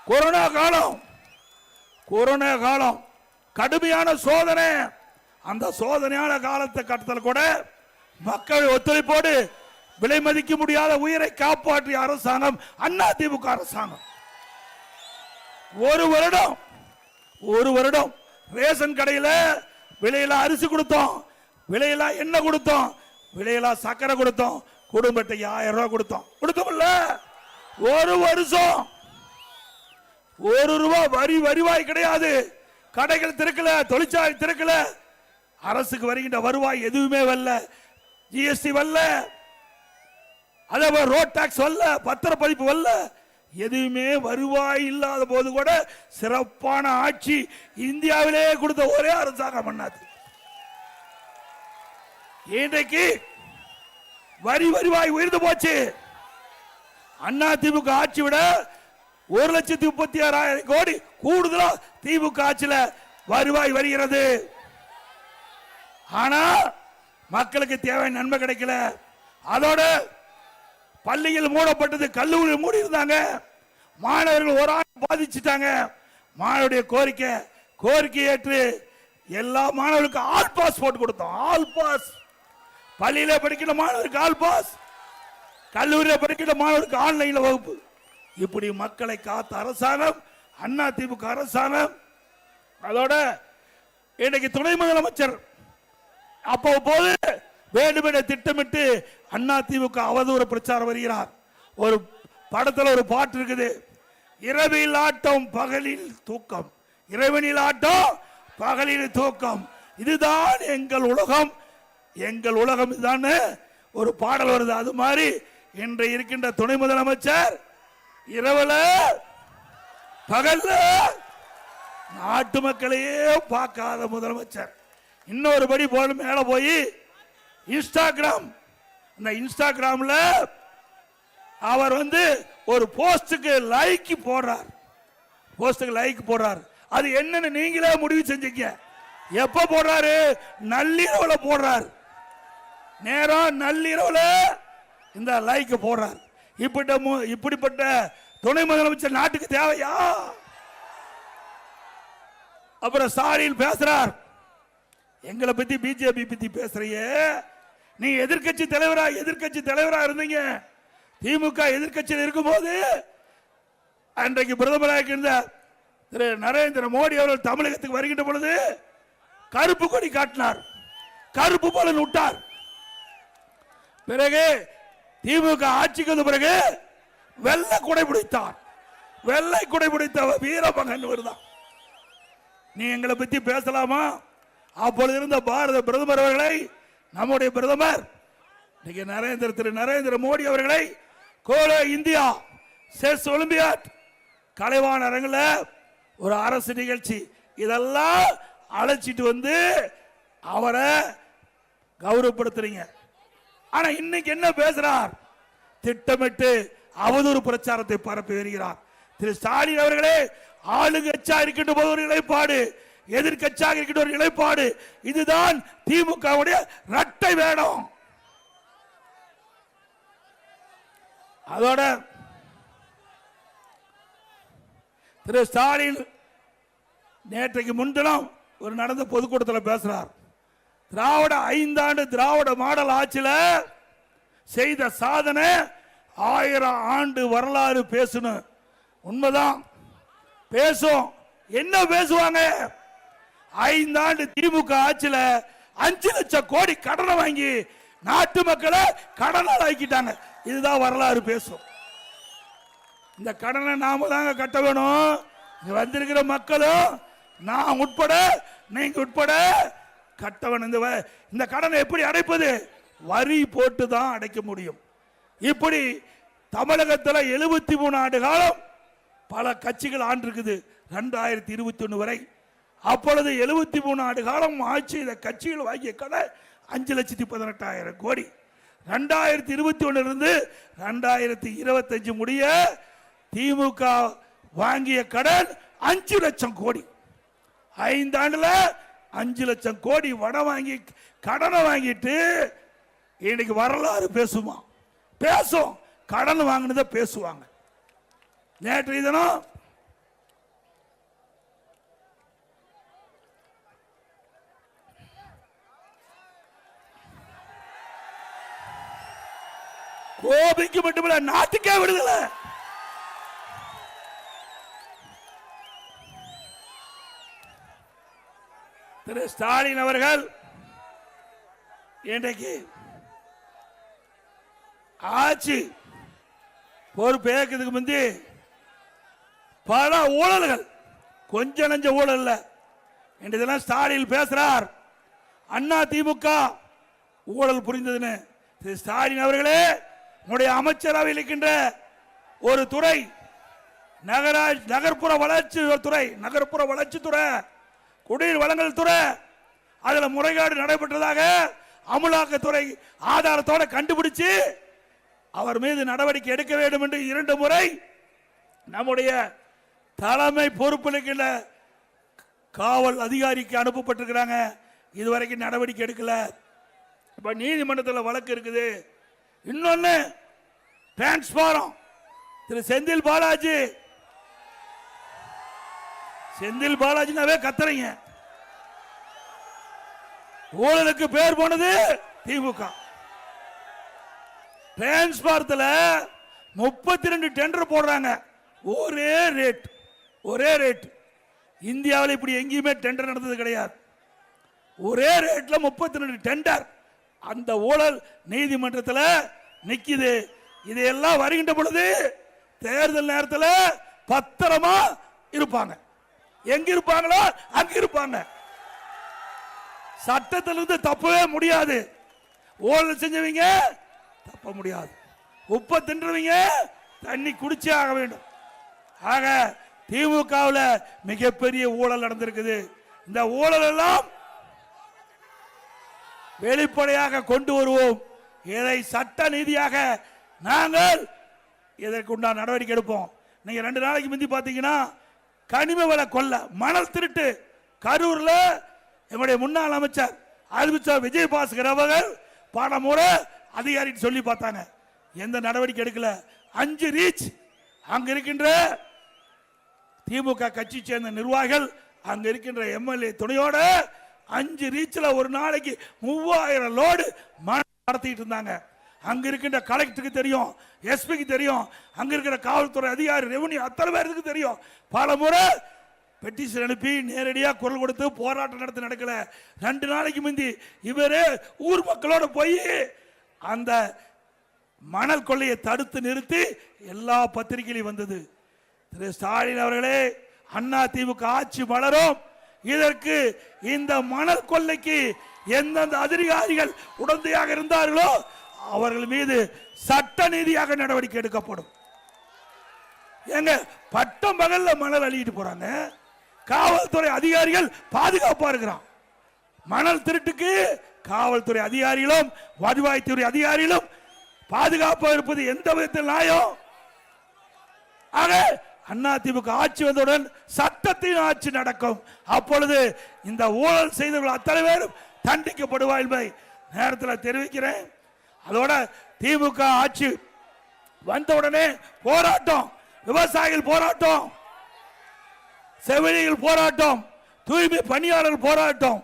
Speaker 2: கொரோனா காலம் கடுமையான சோதனை. அந்த சோதனையான காலத்தை கட்டத்தில் கூட மக்கள் ஒத்துழைப்போடு விலை மதிக்க முடியாத உயிரை காப்பாற்றிய அரசாங்கம் அதிமுக அரசாங்கம். ஒரு வருடம் ரேஷன் கடையில் விலையில அரிசி கொடுத்தோம், விலையில எண்ணெய் கொடுத்தோம், விலையில சக்கரை கொடுத்தோம், குடும்பத்தை 1000 ரூபாய் கொடுத்தோம்ல. ஒரு வருஷம் 1 ரூபாய் வருவாய் கிடையாது. கடைகள் திறக்கல, தொழிற்சாலை திறக்கல, அரசுக்கு வருகின்ற வருவாய் எதுவுமே வரல. ஜிஎஸ்டி வரல, அதே ரோட் டாக்ஸ் வரல, பத்திரப்பதிப்பு வரல, எதுவுமே வருவாய் இல்லாத போது கூட சிறப்பான ஆட்சி இந்தியாவிலே கொடுத்த ஒரே அரசாங்கம் அண்ணாதிமுக. இன்றைக்கு வருவாய் உயர்ந்து போச்சு. அதிமுக ஆட்சி விட 1,36,000 கோடி கூடுதலா திமுக ஆட்சியில வருவாய் வருகிறது. ஆனா மக்களுக்கு தேவையான நன்மை கிடைக்கல. அதோட பள்ளிகள் மூடப்பட்டது, கல்லூரிகள் மூடி இருந்தாங்க, மாணவர்கள் ஒரு ஆண்டு பாதிச்சுட்டாங்க. மாணவருடைய கோரிக்கை ஏற்று எல்லா மாணவர்களுக்கும் ஆல் பாஸ் போட்டு கொடுத்தோம். ஆல் பாஸ், பள்ளியில படிக்கிற மாணவருக்கு ஆல் பாஸ், கல்லூரியில் படிக்கிற மாணவருக்கு ஆன்லைன்ல வகுப்பு. இப்படி மக்களை காத்த அரசாங்கம் அதிமுக அரசாங்கம். அதோட இன்னைக்கு துணை முதலமைச்சர் அப்போது வேண்டுமென திட்டமிட்டு அதிமுக அவதூறு பிரச்சாரம் வருகிறார். ஒரு படத்தில் ஒரு பாட்டு இருக்குது, இரவில் ஆட்டம் பகலில் தூக்கம், இரவனில் ஆட்டம் பகலில் தூக்கம், இதுதான் எங்கள் உலகம், எங்கள் உலகம் இதுதான் ஒரு பாடல் வருது. அது மாதிரி இன்று இருக்கின்ற துணை முதலமைச்சர் இரவுல பகல்ல நாட்டு மக்களையே பார்க்காத முதலமைச்சர். இன்னொரு படி போல மேல போய் இன்ஸ்டாகிராம்ல அவர் ஒரு போஸ்டுக்கு லைக் போடுறார். அது என்னன்னு நீங்களே முடிவு செஞ்சீங்க. எப்ப போடுறாரு? நள்ளிரவுல போடுறார். நேரம் நள்ளிரவுல இந்த லைக் போடுறார். இப்படிப்பட்ட துணை முதலமைச்சர் நாட்டுக்கு தேவையா? அப்புறம் ஸ்டாலின் பேசுறார், எங்களை பத்தி பிஜேபி பத்தி பேசுறியே, நீ எதிர்கட்சி தலைவரா இருந்தீங்க. திமுக எதிர்கட்சியில் இருக்கும்போது அன்றைக்கு பிரதமராக இருந்த திரு நரேந்திர மோடி அவர்கள் தமிழகத்துக்கு வருகின்ற பொழுது கருப்பு கொடி காட்டினார், கருப்பு பலன் விட்டார். பிறகு திமுக ஆட்சிக்கு வந்த பிறகு வெள்ளை குடை பிடித்த வீரமகன் வருதான். நீ எங்களை பத்தி பேசலாமா? அப்பொழுது இருந்த பாரத பிரதமர் அவர்களை, நம்முடைய பிரதமர் திரு நரேந்திர மோடி அவர்களை கோலோ இந்தியா செஸ் ஒலிம்பியாட் கலைவாண அரங்கில் ஒரு அரசு நிகழ்ச்சி இதெல்லாம் அழைச்சிட்டு வந்து அவரை கௌரவப்படுத்துறீங்க. ஆனா இன்னைக்கு என்ன பேசுறார்? திட்டமிட்டு அவதூறு பிரச்சாரத்தை பரப்பி வருகிறார். திரு ஸ்டாலின் அவர்களே, ஆளுங்கட்சியா இருக்கின்ற போது ஒரு நிலைப்பாடு, எதிர்கட்சியாக இருக்கின்ற ஒரு நிலைப்பாடு, இதுதான் திமுகவுடைய இரட்டை வேடம். அதோட திரு ஸ்டாலின் நேற்றைக்கு முன்தினம் ஒரு நடந்த பொதுக்கூட்டத்தில் பேசுறார். 5 ஆண்டு திராவிட மாடல் ஆட்சியில செய்த சாதனை 1000 ஆண்டு வரலாறு பேசணும். உண்மைதான் பேசும். என்ன பேசுவாங்க? 5 ஆண்டு திமுக ஆட்சியில 5 லட்சம் கோடி கடனை வாங்கி நாட்டு மக்களை கடனால் ஆக்கிட்டாங்க. இதுதான் வரலாறு பேசும். இந்த கடனை நாம தாங்க கட்ட வேணும். வந்திருக்கிற மக்களும் நான் உட்பட, நீங்க உட்பட கட்ட வேணும். இந்த கடனை எப்படி அடைப்பது? வரி போட்டு தான் அடைக்க முடியும். இப்படி தமிழகத்தில் 73 ஆண்டு காலம் பல கட்சிகள் ஆண்டிருக்குது. 2021 வரை அப்பொழுது 73 ஆண்டு காலம் ஆட்சி இந்த கட்சிகள் வாங்கிய கடன் 5,18,000 கோடி. 2021 இருந்து 2025 முடிய திமுக வாங்கிய கடன் 5 லட்சம் கோடி. 5 ஆண்டுல 5 லட்சம் கோடி வாங்கி கடனை வாங்கிட்டு இன்னைக்கு வரலாறு பேசுமா? பேசும். கடன் வாங்கினத பேசுவாங்க. நேற்று தினம் கோபிக்கு மட்டுமல்ல, நாட்டுக்கே விடுதலை. திரு ஸ்டாலின் அவர்கள் இன்றைக்கு ஆட்சி பொறுப்பேற்கிறதுக்கு முந்தி பல ஊழல்கள், கொஞ்ச நஞ்ச ஊழல் இல்ல. இன்றைக்கு ஸ்டாலின் பேசுறார், அண்ணா திமுக ஊழல் புரிந்ததுன்னு. திரு ஸ்டாலின் அவர்களே, உங்களுடைய அமைச்சரவையில் இருக்கின்ற ஒரு துறை நகர்ப்புற வளர்ச்சி துறை, நகர்ப்புற வளர்ச்சி துறை, குடிநீர் வழங்கல் துறை, அதில் முறைகேடு நடைபெற்றதாக அமலாக்கத்துறை ஆதாரத்தோட கண்டுபிடிச்சு அவர் மீது நடவடிக்கை எடுக்க வேண்டும் என்று 2 முறை நம்முடைய தலைமை பொறுப்பில் காவல் அதிகாரிக்கு அனுப்பப்பட்டிருக்கிறாங்க. இதுவரைக்கும் நடவடிக்கை எடுக்கல. இப்ப நீதிமன்றத்தில் வழக்கு இருக்குது. இன்னொன்னு டிரான்ஸ்பாரம், திரு செந்தில் பாலாஜினாவே கத்துறீங்க. ஊழலுக்கு பேர் போனது திமுக. டிரான்ஸ்பாரத்தில் 32 டெண்டர் போடுறாங்க. ஒரே ரேட். இந்தியாவில் இப்படி எங்கேயுமே டெண்டர் நடந்தது கிடையாது. ஒரே ரேட்ல 32 டெண்டர். அந்த ஊழல் நீதிமன்றத்தில் நிக்குது. இதையெல்லாம் வருகின்ற பொழுது தேர்தல் நேரத்தில் பத்திரமா இருப்பாங்க. எங்க இருப்பாங்களோ அங்க இருப்பாங்க. சட்டத்திலிருந்து தப்பவே முடியாது. ஊழல் செஞ்சவங்க தப்ப முடியாது. உப்ப தின்றவங்க தண்ணி குடிச்சே ஆக வேண்டும். ஆக திமுகவில் மிகப்பெரிய ஊழல் நடந்திருக்குது. இந்த ஊழல் எல்லாம் வெளிப்படையாக கொண்டு வருவோம். இதை சட்ட நீதியாக நாங்கள் இதற்குண்டான நடவடிக்கை எடுப்போம். நீங்க 2 நாளைக்கு முந்தி பாத்தீங்கன்னா கனிம வள கொள்ள, மணல் திருட்டு கரூர்ல எங்களுடைய முன்னாள் அமைச்சர் அறிவிச்சார் விஜயபாஸ்கர் அவர்கள் பல முறை அதிகாரி சொல்லி பார்த்தாங்க. எந்த நடவடிக்கை எடுக்கல. 5 ரீச் அங்க இருக்கின்ற திமுக கட்சி சேர்ந்த நிர்வாகிகள், அங்க இருக்கின்ற எம்எல்ஏ துணையோட 5 ரீச்ல ஒரு நாளைக்கு 3000 லோடு நடத்திட்டு இருந்தாங்க. அங்க இருக்கின்ற கலெக்டருக்கு தெரியும், எஸ்பிக்கு தெரியும், அங்க இருக்கிற காவல்துறை அதிகாரி, ரெவன்யூ அத்தனை பேருக்கு தெரியும். பல முறை பெட்டிஷன் அனுப்பி நேரடியாக குரல் கொடுத்து போராட்டம் நடத்த நடக்கல. 2 நாளைக்கு முந்தி இவரே ஊர் மக்களோட போய் அந்த மணல் கொள்ளையை தடுத்து நிறுத்தி எல்லா பத்திரிகையிலும் வந்தது. திரு ஸ்டாலின் அவர்களே, அண்ணா திமுக ஆட்சி மலரும். இதற்கு இந்த மணல் கொள்ளைக்கு எந்தெந்த அதிகாரிகள் உடந்தையாக இருந்தார்களோ அவர்கள் மீது சட்ட நீதியாக நடவடிக்கை எடுக்கப்படும். எங்க பட்டம் பகல்ல மணல் அள்ளிட்டு போறாங்க. காவல்துறை அதிகாரிகள் பாதுகாப்பா இருக்கிறான். மணல் திருட்டுக்கு காவல்துறை அதிகாரிகளும் வருவாய்த்துறை அதிகாரிகளும் பாதுகாப்பாக இருப்பது எந்த விதத்தில் நியாயம்? ஆக அதிமுக ஆட்சி வந்தவுடன் சட்டத்தின் ஆட்சி நடக்கும். அப்பொழுது இந்த ஊழல் செய்தவர்கள் அத்தனை பேரும் தண்டிக்கப்படுவார் என்பதை நேரத்தில் தெரிவிக்கிறேன். அதோட திமுக ஆட்சி வந்தவுடனே போராட்டம், விவசாயிகள் போராட்டம், செவிலியர்கள் போராட்டம், தூய்மை பணியாளர்கள் போராட்டம்,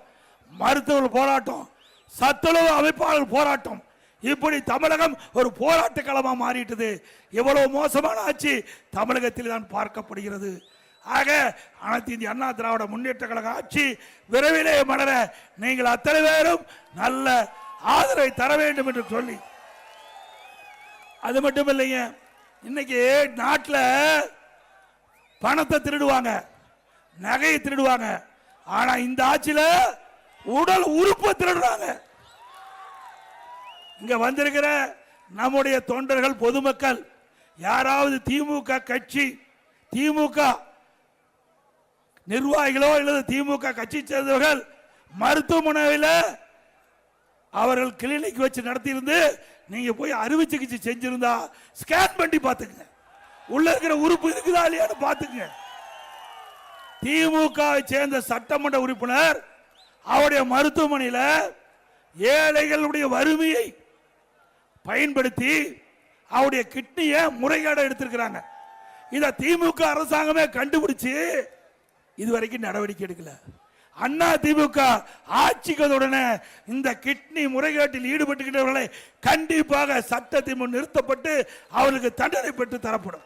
Speaker 2: மருத்துவர்கள் போராட்டம், சத்துணவு அமைப்பாளர்கள் போராட்டம். இப்படி தமிழகம் ஒரு போராட்ட களமாக மாறிட்டது. எவ்வளவு மோசமான ஆட்சி தமிழகத்தில் தான் பார்க்கப்படுகிறது. ஆக அனைத்து இந்திய அண்ணா திராவிட முன்னேற்ற கழக ஆட்சி விரைவிலே மலர நீங்கள் அத்தனை பேரும் நல்ல ஆதரவை தர வேண்டும் என்று சொல்லி, அது மட்டும் இல்லைங்க, இன்னைக்கு நாட்டில் பணத்தை திருடுவாங்க, நகையை திருடுவாங்க. ஆனா இந்த ஆட்சியில் உடல் உறுப்பை திருடுறாங்க. இங்க வந்திருக்கிற நம்முடைய தொண்டர்கள், பொதுமக்கள் யாராவது திமுக கட்சி, திமுக நிர்வாகிகளோ அல்லது திமுக கட்சி சேர்ந்தவர்கள் மருத்துவமனையில் அவர்கள் கிளினிக் வச்சு நடத்தியிருந்து நீங்க போய் அறுவை சிகிச்சை செஞ்சிருந்தா ஸ்கேன் பண்ணி பாத்துங்க, உள்ள இருக்கிற உறுப்பு இருக்குதா இல்லையான்னு பாத்துங்க. திமுக சேர்ந்த சட்டமன்ற உறுப்பினர் அவருடைய மருத்துவமனையில் ஏழைகளுடைய வறுமையை பயன்படுத்தி அவருடைய கிட்னியை முறைகேட எடுத்திருக்கிறாங்க. இத திமுக அரசாங்கமே கண்டுபிடிச்சு இதுவரைக்கும் நடவடிக்கை எடுக்கல. அண்ணா திமுக ஆட்சிக்கு உடனே இந்த கிட்னி முறைகேட்டில் ஈடுபட்டுகின்றவர்களை கண்டிப்பாக சட்டத்தின் முன் நிறுத்தப்பட்டு அவர்களுக்கு தண்டனை பெற்று தரப்படும்.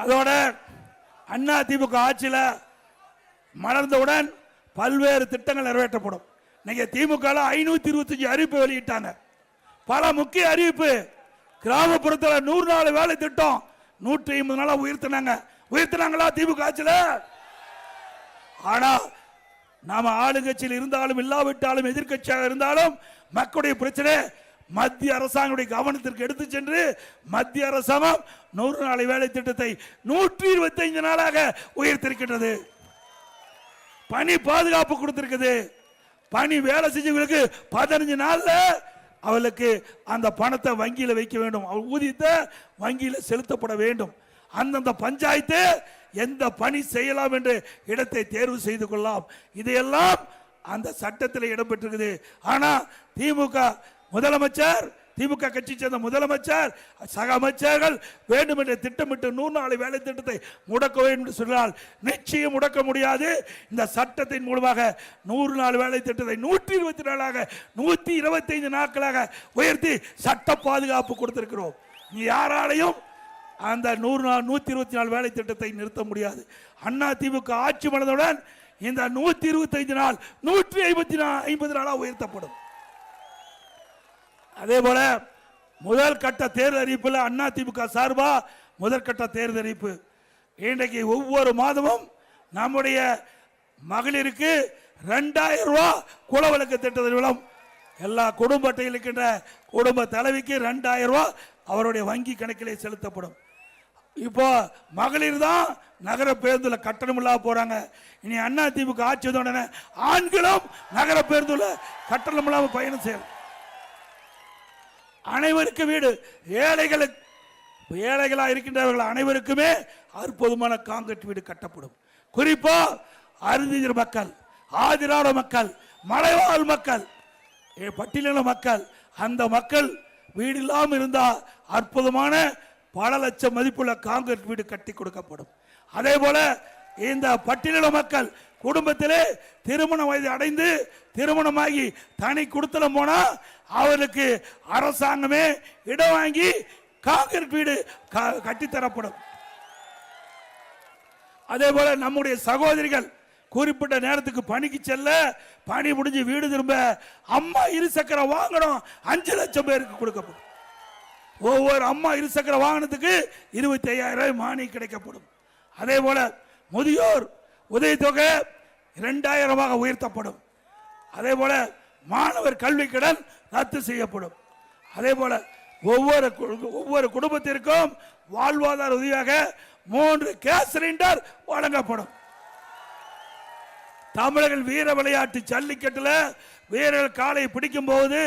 Speaker 2: அதோட அண்ணா திமுக ஆட்சியில் மலர்ந்தவுடன் பல்வேறு திட்டங்கள் நிறைவேற்றப்படும். நீங்க திமுக 525 அறிவிப்பு வெளியிட்டாங்க. பல முக்கிய அறிவிப்பு. கிராமப்புறத்தில் 100 நாள் வேலை திட்டம் 150 நாளா உயர்த்தினாங்களா திமுக ஆட்சியில்? ஆனா நாம ஆளுங்கட்சியில் இருந்தாலும் இல்லாவிட்டாலும் எதிர்கட்சியாக இருந்தாலும் மக்களுடைய பிரச்சனை மத்திய அரசாங்குடைய கவனத்திற்கு எடுத்து சென்று மத்திய அரசாங்கம் 100 நாள் வேலை திட்டத்தை 125 நாளாக உயர்த்திருக்கின்றது. பணி பாதுகாப்பு கொடுத்திருக்குது. பணி வேலை செஞ்சவங்களுக்கு 15 நாள்ல அவளுக்கு அந்த பணத்தை வங்கியில் வைக்க வேண்டும். ஊதியத்தை வங்கியில் செலுத்தப்பட வேண்டும். அந்தந்த பஞ்சாயத்து எந்த பணி செய்யலாம் என்று இடத்தை தேர்வு செய்து கொள்ளலாம். இதையெல்லாம் அந்த சட்டத்தில் இடம்பெற்றிருக்குது. ஆனா திமுக முதலமைச்சர், திமுக கட்சி சேர்ந்த முதலமைச்சர், சக அமைச்சர்கள் வேண்டும் என்று திட்டமிட்டு 100 நாள் வேலை திட்டத்தை முடக்க வேண்டும் என்று சொன்னால் நிச்சயம் முடக்க முடியாது. இந்த சட்டத்தின் மூலமாக 100 நாள் வேலை திட்டத்தை 120 நாளாக 125 நாட்களாக உயர்த்தி சட்ட பாதுகாப்பு கொடுத்திருக்கிறோம். நீ யாராலையும் அந்த 124 வேலை திட்டத்தை நிறுத்த முடியாது. அண்ணா திமுக ஆட்சி மலர்ந்தவுடன் இந்த 125 நாள் 150 நாளாக உயர்த்தப்படும். அதே போல முதல் கட்ட தேர்தல் அறிவிப்பில் அண்ணா திமுக சார்பா முதல் கட்ட தேர்தல் அறிவிப்பு. இன்றைக்கு ஒவ்வொரு மாதமும் நம்முடைய மகளிருக்கு 2000 ரூபாய் குலவிளக்கு திட்டத்தின் மூலம் எல்லா குடும்ப அட்டையில் இருக்கின்ற குடும்ப தலைவிக்கு 2000 ரூபாய் அவருடைய வங்கி கணக்கிலே செலுத்தப்படும். இப்போ மகளிர் தான் நகர பேருந்துல கட்டணம் இல்லாம போறாங்க. இனி அண்ணா திமுக ஆட்சி உடனே ஆண்களும் நகர பேருந்துல கட்டணம் இல்லாம பயணம் செய்யணும். அனைவருக்கு வீடு, ஏழைகளா இருக்கின்றவர்கள் அனைவருக்குமே அற்புதமான காங்கிரீட் வீடு கட்டப்படும். குறிப்பா அருந்தியர் மக்கள், ஆதிராட மக்கள், மலைவாழ் மக்கள், பட்டியலின மக்கள், அந்த மக்கள் வீடு இல்லாமல் இருந்தா அற்புதமான பல லட்சம் மதிப்புள்ள காங்கிரீட் வீடு கட்டி கொடுக்கப்படும். அதே போல இந்த பட்டியலின மக்கள் குடும்பத்திலே திருமண வயது அடைந்து திருமணமாகி தனி குடுத்தலம் போனா அவருக்கு அரசாங்கமே இடம் வாங்கி காங்கிரீட் வீடு கட்டித்தரப்படும். அதே போல நம்முடைய சகோதரிகள் குறிப்பிட்ட நேரத்துக்கு பணிக்கு செல்ல, பணி முடிஞ்சு வீடு திரும்ப அம்மா இருசக்கர வாகனம் 5 லட்சம் பேருக்கு கொடுக்கப்படும். ஒவ்வொரு அம்மா இருசக்கர வாகனத்துக்கு 25,000 ரூபாய் மானியம் கிடைக்கப்படும். அதே போல முதியோர் உதவித்தொகை 2000 உயர்த்தப்படும். அதே போல மாணவர் கல்வி கடன் ரத்து செய்யப்படும். அதே போல ஒவ்வொரு குடும்பத்திற்கும் வாழ்வாதார உதவியாக 3 கேஸ் சிலிண்டர் வழங்கப்படும். தமிழர்கள் வீர விளையாட்டு ஜல்லிக்கட்டுல வீரர்கள் காலை பிடிக்கும் போது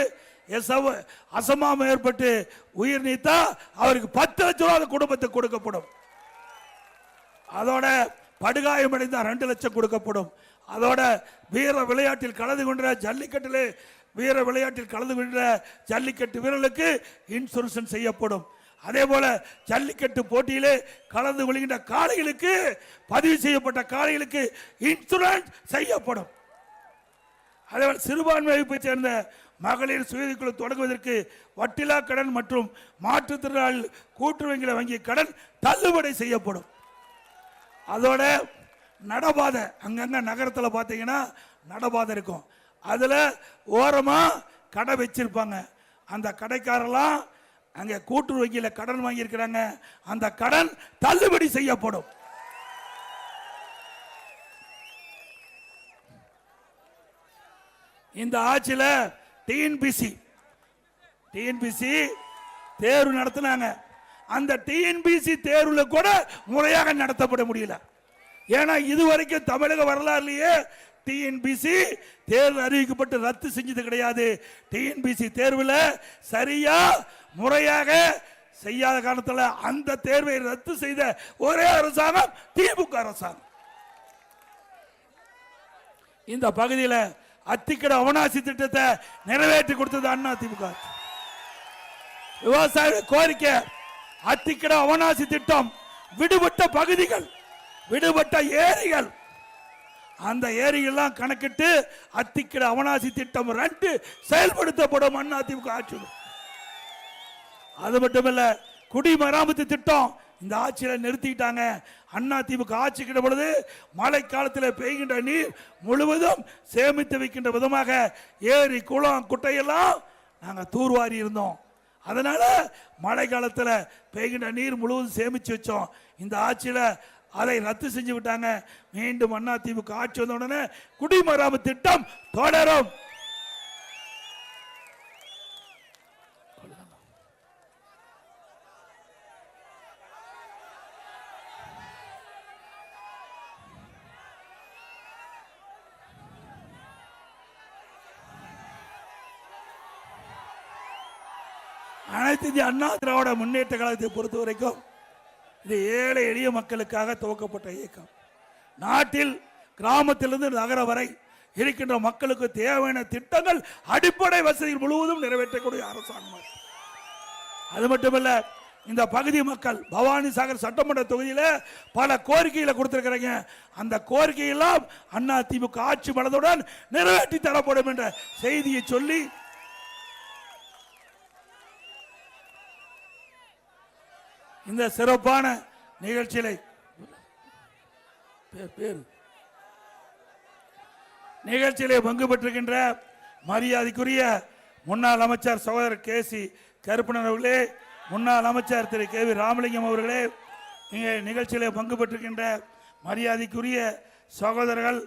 Speaker 2: அசமானம் ஏற்பட்டு உயிர் நீத்தா அவருக்கு 10 லட்சம் ரூபாய் குடும்பத்துக்கு கொடுக்கப்படும். அதோட படுகாயமடைந்த 2 லட்சம் கொடுக்கப்படும். அதோட வீர விளையாட்டில் கலந்து கொண்ட ஜல்லிக்கட்டிலே வீர விளையாட்டில் கலந்து கொண்ட ஜல்லிக்கட்டு வீரர்களுக்கு இன்சூரன்ஸ் செய்யப்படும். அதே போல ஜல்லிக்கட்டு போட்டியிலே கலந்து கொள்கின்ற காளைகளுக்கு, பதிவு செய்யப்பட்ட காளைகளுக்கு இன்சூரன்ஸ் செய்யப்படும். அதே போல சிறுபான்மை வகுப்பை சேர்ந்த மகளிர் சுயக்குழு தொடங்குவதற்கு வட்டிலா கடன் மற்றும் மாற்றுத்திறனாளி கூட்டுறவு வங்கி கடன் தள்ளுபடி செய்யப்படும். அதோட நடபாதை, அங்கங்க நகரத்தில் பார்த்தீங்கன்னா நடபாதை இருக்கும். அதுல ஓரமா கடை வச்சிருப்பாங்க. அந்த கடைக்காரெல்லாம் அங்க கூட்டுறவு வங்கியில கடன் வாங்கி இருக்கிறாங்க. அந்த கடன் தள்ளுபடி செய்யப்படும். இந்த ஆட்சியில டிஎன்பிசி தேர்வு நடத்தினாங்க. அந்த டிஎன்பிசி தேர்வுல கூட முறையாக நடத்தப்பட முடியல. ஏன்னா இதுவரைக்கும் தமிழக வரலாறுலயே டிஎன்பிசி தேர்வு அறிவிக்கப்பட்டு ரத்து செஞ்சது கிடையாது. டிஎன்பிசி தேர்வுல சரியா முறையாக செய்யாத காரணத்தில் அந்த தேர்வை ரத்து செய்த ஒரே அரசாங்கம் திமுக அரசாங்கம். இந்த பகுதியில் அத்திக்கடை அவனாசி திட்டத்தை நிறைவேற்றி கொடுத்தது அண்ணா திமுக. விவசாய கோரிக்கை அத்திக்கடை அவனாசி திட்டம், விடுபட்ட பகுதிகள், விடுபட்ட ஏரிகள், அந்த ஏரியெல்லாம் கணக்கிட்டு அத்திக்கடை அவனாசி திட்டம் 2 செயல்படுத்தப்படும் அண்ணா திமுக ஆட்சி. அது மட்டுமல்ல, குடிமராமத்து திட்டம் இந்த ஆட்சியில் நிறுத்திட்டாங்க. அண்ணா திமுக ஆட்சி கிட்ட பொழுது மழை காலத்தில் பெய்கின்ற நீர் முழுவதும் சேமித்து வைக்கின்ற விதமாக ஏரி குளம் குட்டையெல்லாம் நாங்கள் தூர்வாரி இருந்தோம். அதனால மழை காலத்தில் பெய்கின்ற நீர் முழுவதும் சேமிச்சு வச்சோம். இந்த ஆட்சியில் அதை ரத்து செஞ்சு விட்டாங்க. மீண்டும் அண்ணா திமுக ஆட்சி வந்த உடனே குடிமராமத்து திட்டம் தொடரும். அனைத்து இந்திய அண்ணா திராவிட முன்னேற்ற கழகத்தை பொறுத்த வரைக்கும் இது ஏழை எளிய மக்களுக்காக துவக்கப்பட்ட இயக்கம். நாட்டில் கிராமத்திலிருந்து நகர வரை இருக்கின்ற மக்களுக்கு தேவையான திட்டங்கள், அடிப்படை வசதிகள் முழுவதும் நிறைவேற்றக்கூடிய அரசாங்கம். அது மட்டுமல்ல, இந்த பகுதி மக்கள் பவானி சாகர் சட்டமன்ற தொகுதியில் பல கோரிக்கைகளை கொடுத்திருக்கிறாங்க. அந்த கோரிக்கையெல்லாம் அண்ணா திமுக ஆட்சி மனதுடன் நிறைவேற்றி தரப்படும் என்ற செய்தியை சொல்லி இந்த சிறப்பான நிகழ்ச்சியிலே பங்கு பெற்றிருக்கின்ற மரியாதைக்குரிய முன்னாள் அமைச்சர் சகோதரர் கேசி கருப்பணன் அவர்களே, முன்னாள் அமைச்சர் திரு கே.வி. ராமலிங்கம் அவர்களே, இங்கே நிகழ்ச்சியிலே பங்கு பெற்றிருக்கின்ற மரியாதைக்குரிய சகோதரர்கள்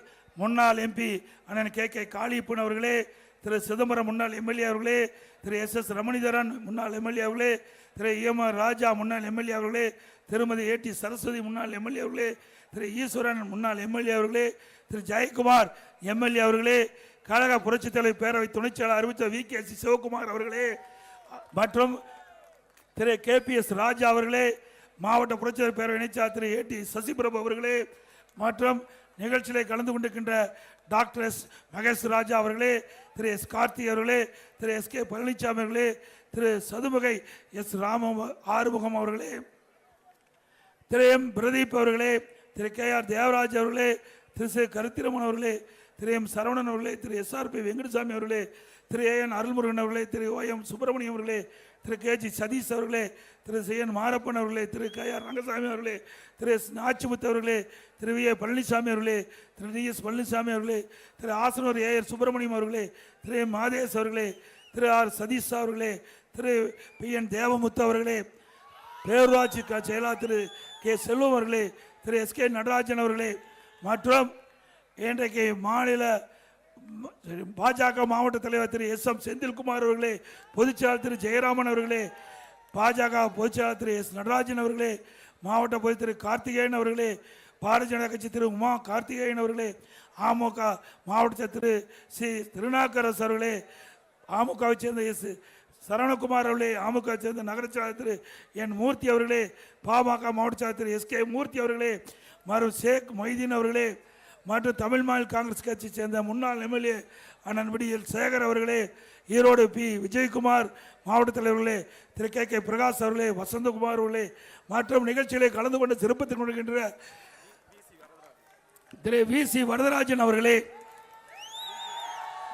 Speaker 2: முன்னாள் எம்பி அண்ணன் கே.கே. காளியப்பன் அவர்களே, திரு சிதம்பரம் முன்னாள் எம்எல்ஏ அவர்களே, திரு எஸ்.எஸ். ரமணிதரன் முன்னாள் எம்எல்ஏ அவர்களே, திரு எம்.ஆர். ராஜா முன்னாள் எம்எல்ஏ அவர்களே, திருமதி ஏ.டி. சரஸ்வதி முன்னாள் எம்எல்ஏ அவர்களே, திரு ஈஸ்வரன் முன்னாள் எம்எல்ஏ அவர்களே, திரு ஜெயக்குமார் எம்எல்ஏ அவர்களே, கழக புரட்சித் தலைவர் பேரவை துணைச் செயலாளர் அறிவித்த வி.கே.சி. சிவகுமார் அவர்களே, மற்றும் திரு கே.பி.எஸ். ராஜா அவர்களே, மாவட்ட புரட்சித் தலைவர் பேரவை இணைச்சாளர் திரு ஏ.டி. சசிபிரபு அவர்களே, மற்றும் நிகழ்ச்சியிலே கலந்து கொண்டிருக்கின்ற டாக்டர் எஸ். மகேஷ் ராஜா அவர்களே, திரு எஸ். கார்த்திக் அவர்களே, திரு எஸ்.கே. பழனிசாமி அவர்களே, திரு சதுமுகை எஸ். ஆறுமுகம் அவர்களே, திரு எம். பிரதீப் அவர்களே, திரு கே.ஆர். தேவராஜ் அவர்களே, திரு சி. கருத்திரமன் அவர்களே, திரு எம். சரவணன் அவர்களே, திரு எஸ்.ஆர்.பி. வெங்கடசாமி அவர்களே, திரு ஏ.என். அருள்முருகன் அவர்களே, திரு ஓ.எம். சுப்பிரமணியம் அவர்களே, திரு கே.ஜி. சதீஷ் அவர்களே, திரு சி.என். மாரப்பன் அவர்களே, திரு கே.ஆர். ரங்கசாமி அவர்களே, திரு எஸ். நாச்சிமுத்து அவர்களே, திரு வி. ஏ. பழனிசாமி அவர்களே, திரு டி. எஸ். பழனிசாமி அவர்களே, திரு ஆசனூர் ஏ.ஆர். சுப்பிரமணியம் அவர்களே, திரு எம். மாதேஷ் அவர்களே, திரு ஆர். சதீஷ் அவர்களே, திரு பி.என். தேவமுத்து அவர்களே, பேரூராட்சி செயலாளர் திரு கே. செல்வம் அவர்களே, திரு எஸ்.கே. நடராஜன் அவர்களே, மற்றும் இன்றைக்கு மாநில பாஜக மாவட்ட தலைவர் திரு எஸ். எம். செந்தில்குமார் அவர்களே, பொதுச்செயலாளர் திரு ஜெயராமன் அவர்களே, பாஜக பொதுச்செயலாளர் திரு எஸ். நடராஜன் அவர்களே, மாவட்ட பொது திரு கார்த்திகேயன் அவர்களே, பாரதிய ஜனதா கட்சி திரு உமா கார்த்திகேயன் அவர்களே, அமமுக மாவட்ட திரு சி. திருநாக்கரசு அவர்களே, அமமுகவை சேர்ந்த எஸ். சரவணகுமார் அவர்களே, அமமுக சேர்ந்த நகர செயலாளர் திரு என். மூர்த்தி அவர்களே, பாமக மாவட்ட செயலாளர் திரு எஸ்.கே. மூர்த்தி அவர்களே, மற்றும் ஷேக் மொய்தீன் அவர்களே, மற்றும் தமிழ் மாநில காங்கிரஸ் கட்சியை சேர்ந்த முன்னாள் எம்எல்ஏ அண்ணன் விடியல் சேகர் அவர்களே, ஈரோடு பி. விஜயகுமார் மாவட்ட தலைவர்களே, திரு கே.கே. பிரகாஷ் அவர்களே, வசந்தகுமார் அவர்களே, மற்றும் நிகழ்ச்சியிலே கலந்து கொண்டு சிறப்பித்துக் கொண்டிருக்கின்ற திரு வி.சி. வரதராஜன் அவர்களே,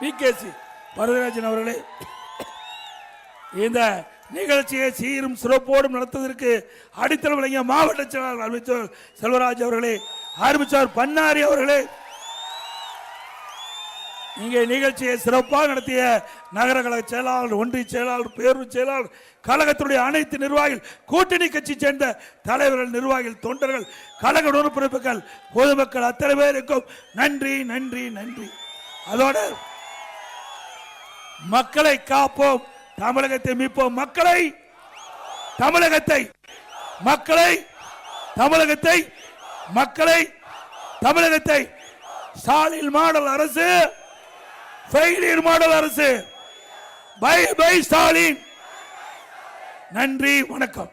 Speaker 2: வி.கே.சி. வரதராஜன் அவர்களே, இந்த நிகழ்ச்சியை சீரும் சிறப்போடும் நடத்துவதற்கு அடித்தளம் வழங்கிய மாவட்ட செயலாளர் அமைச்சர் செல்வராஜ் அவர்களே, ஆரம்பிச்சார் பன்னாரி அவர்களே, இங்கே நிகழ்ச்சியை சிறப்பாக நடத்திய நகர கழக செயலாளர், ஒன்றிய செயலாளர், பேரூர் செயலாளர், கழகத்துடைய அனைத்து நிர்வாகிகள், கூட்டணி கட்சி சேர்ந்த தலைவர்கள், நிர்வாகிகள், தொண்டர்கள், கழக உறுப்பினர்கள், பொதுமக்கள் அத்தனை பேருக்கும் நன்றி நன்றி நன்றி. அதோடு மக்களை காப்போம், தமிழகத்தை மீட்போம், மக்களை தமிழகத்தை மக்களை தமிழகத்தை ஸ்டாலின் மாடல் அரசு, ஃபெயிலியர் மாடல் அரசு. Bye bye Stalin. நன்றி, வணக்கம்.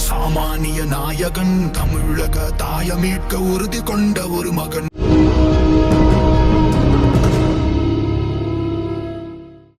Speaker 1: சாமானிய நாயகன், தமிழக தாய மீட்க உறுதி கொண்ட ஒரு மகன்.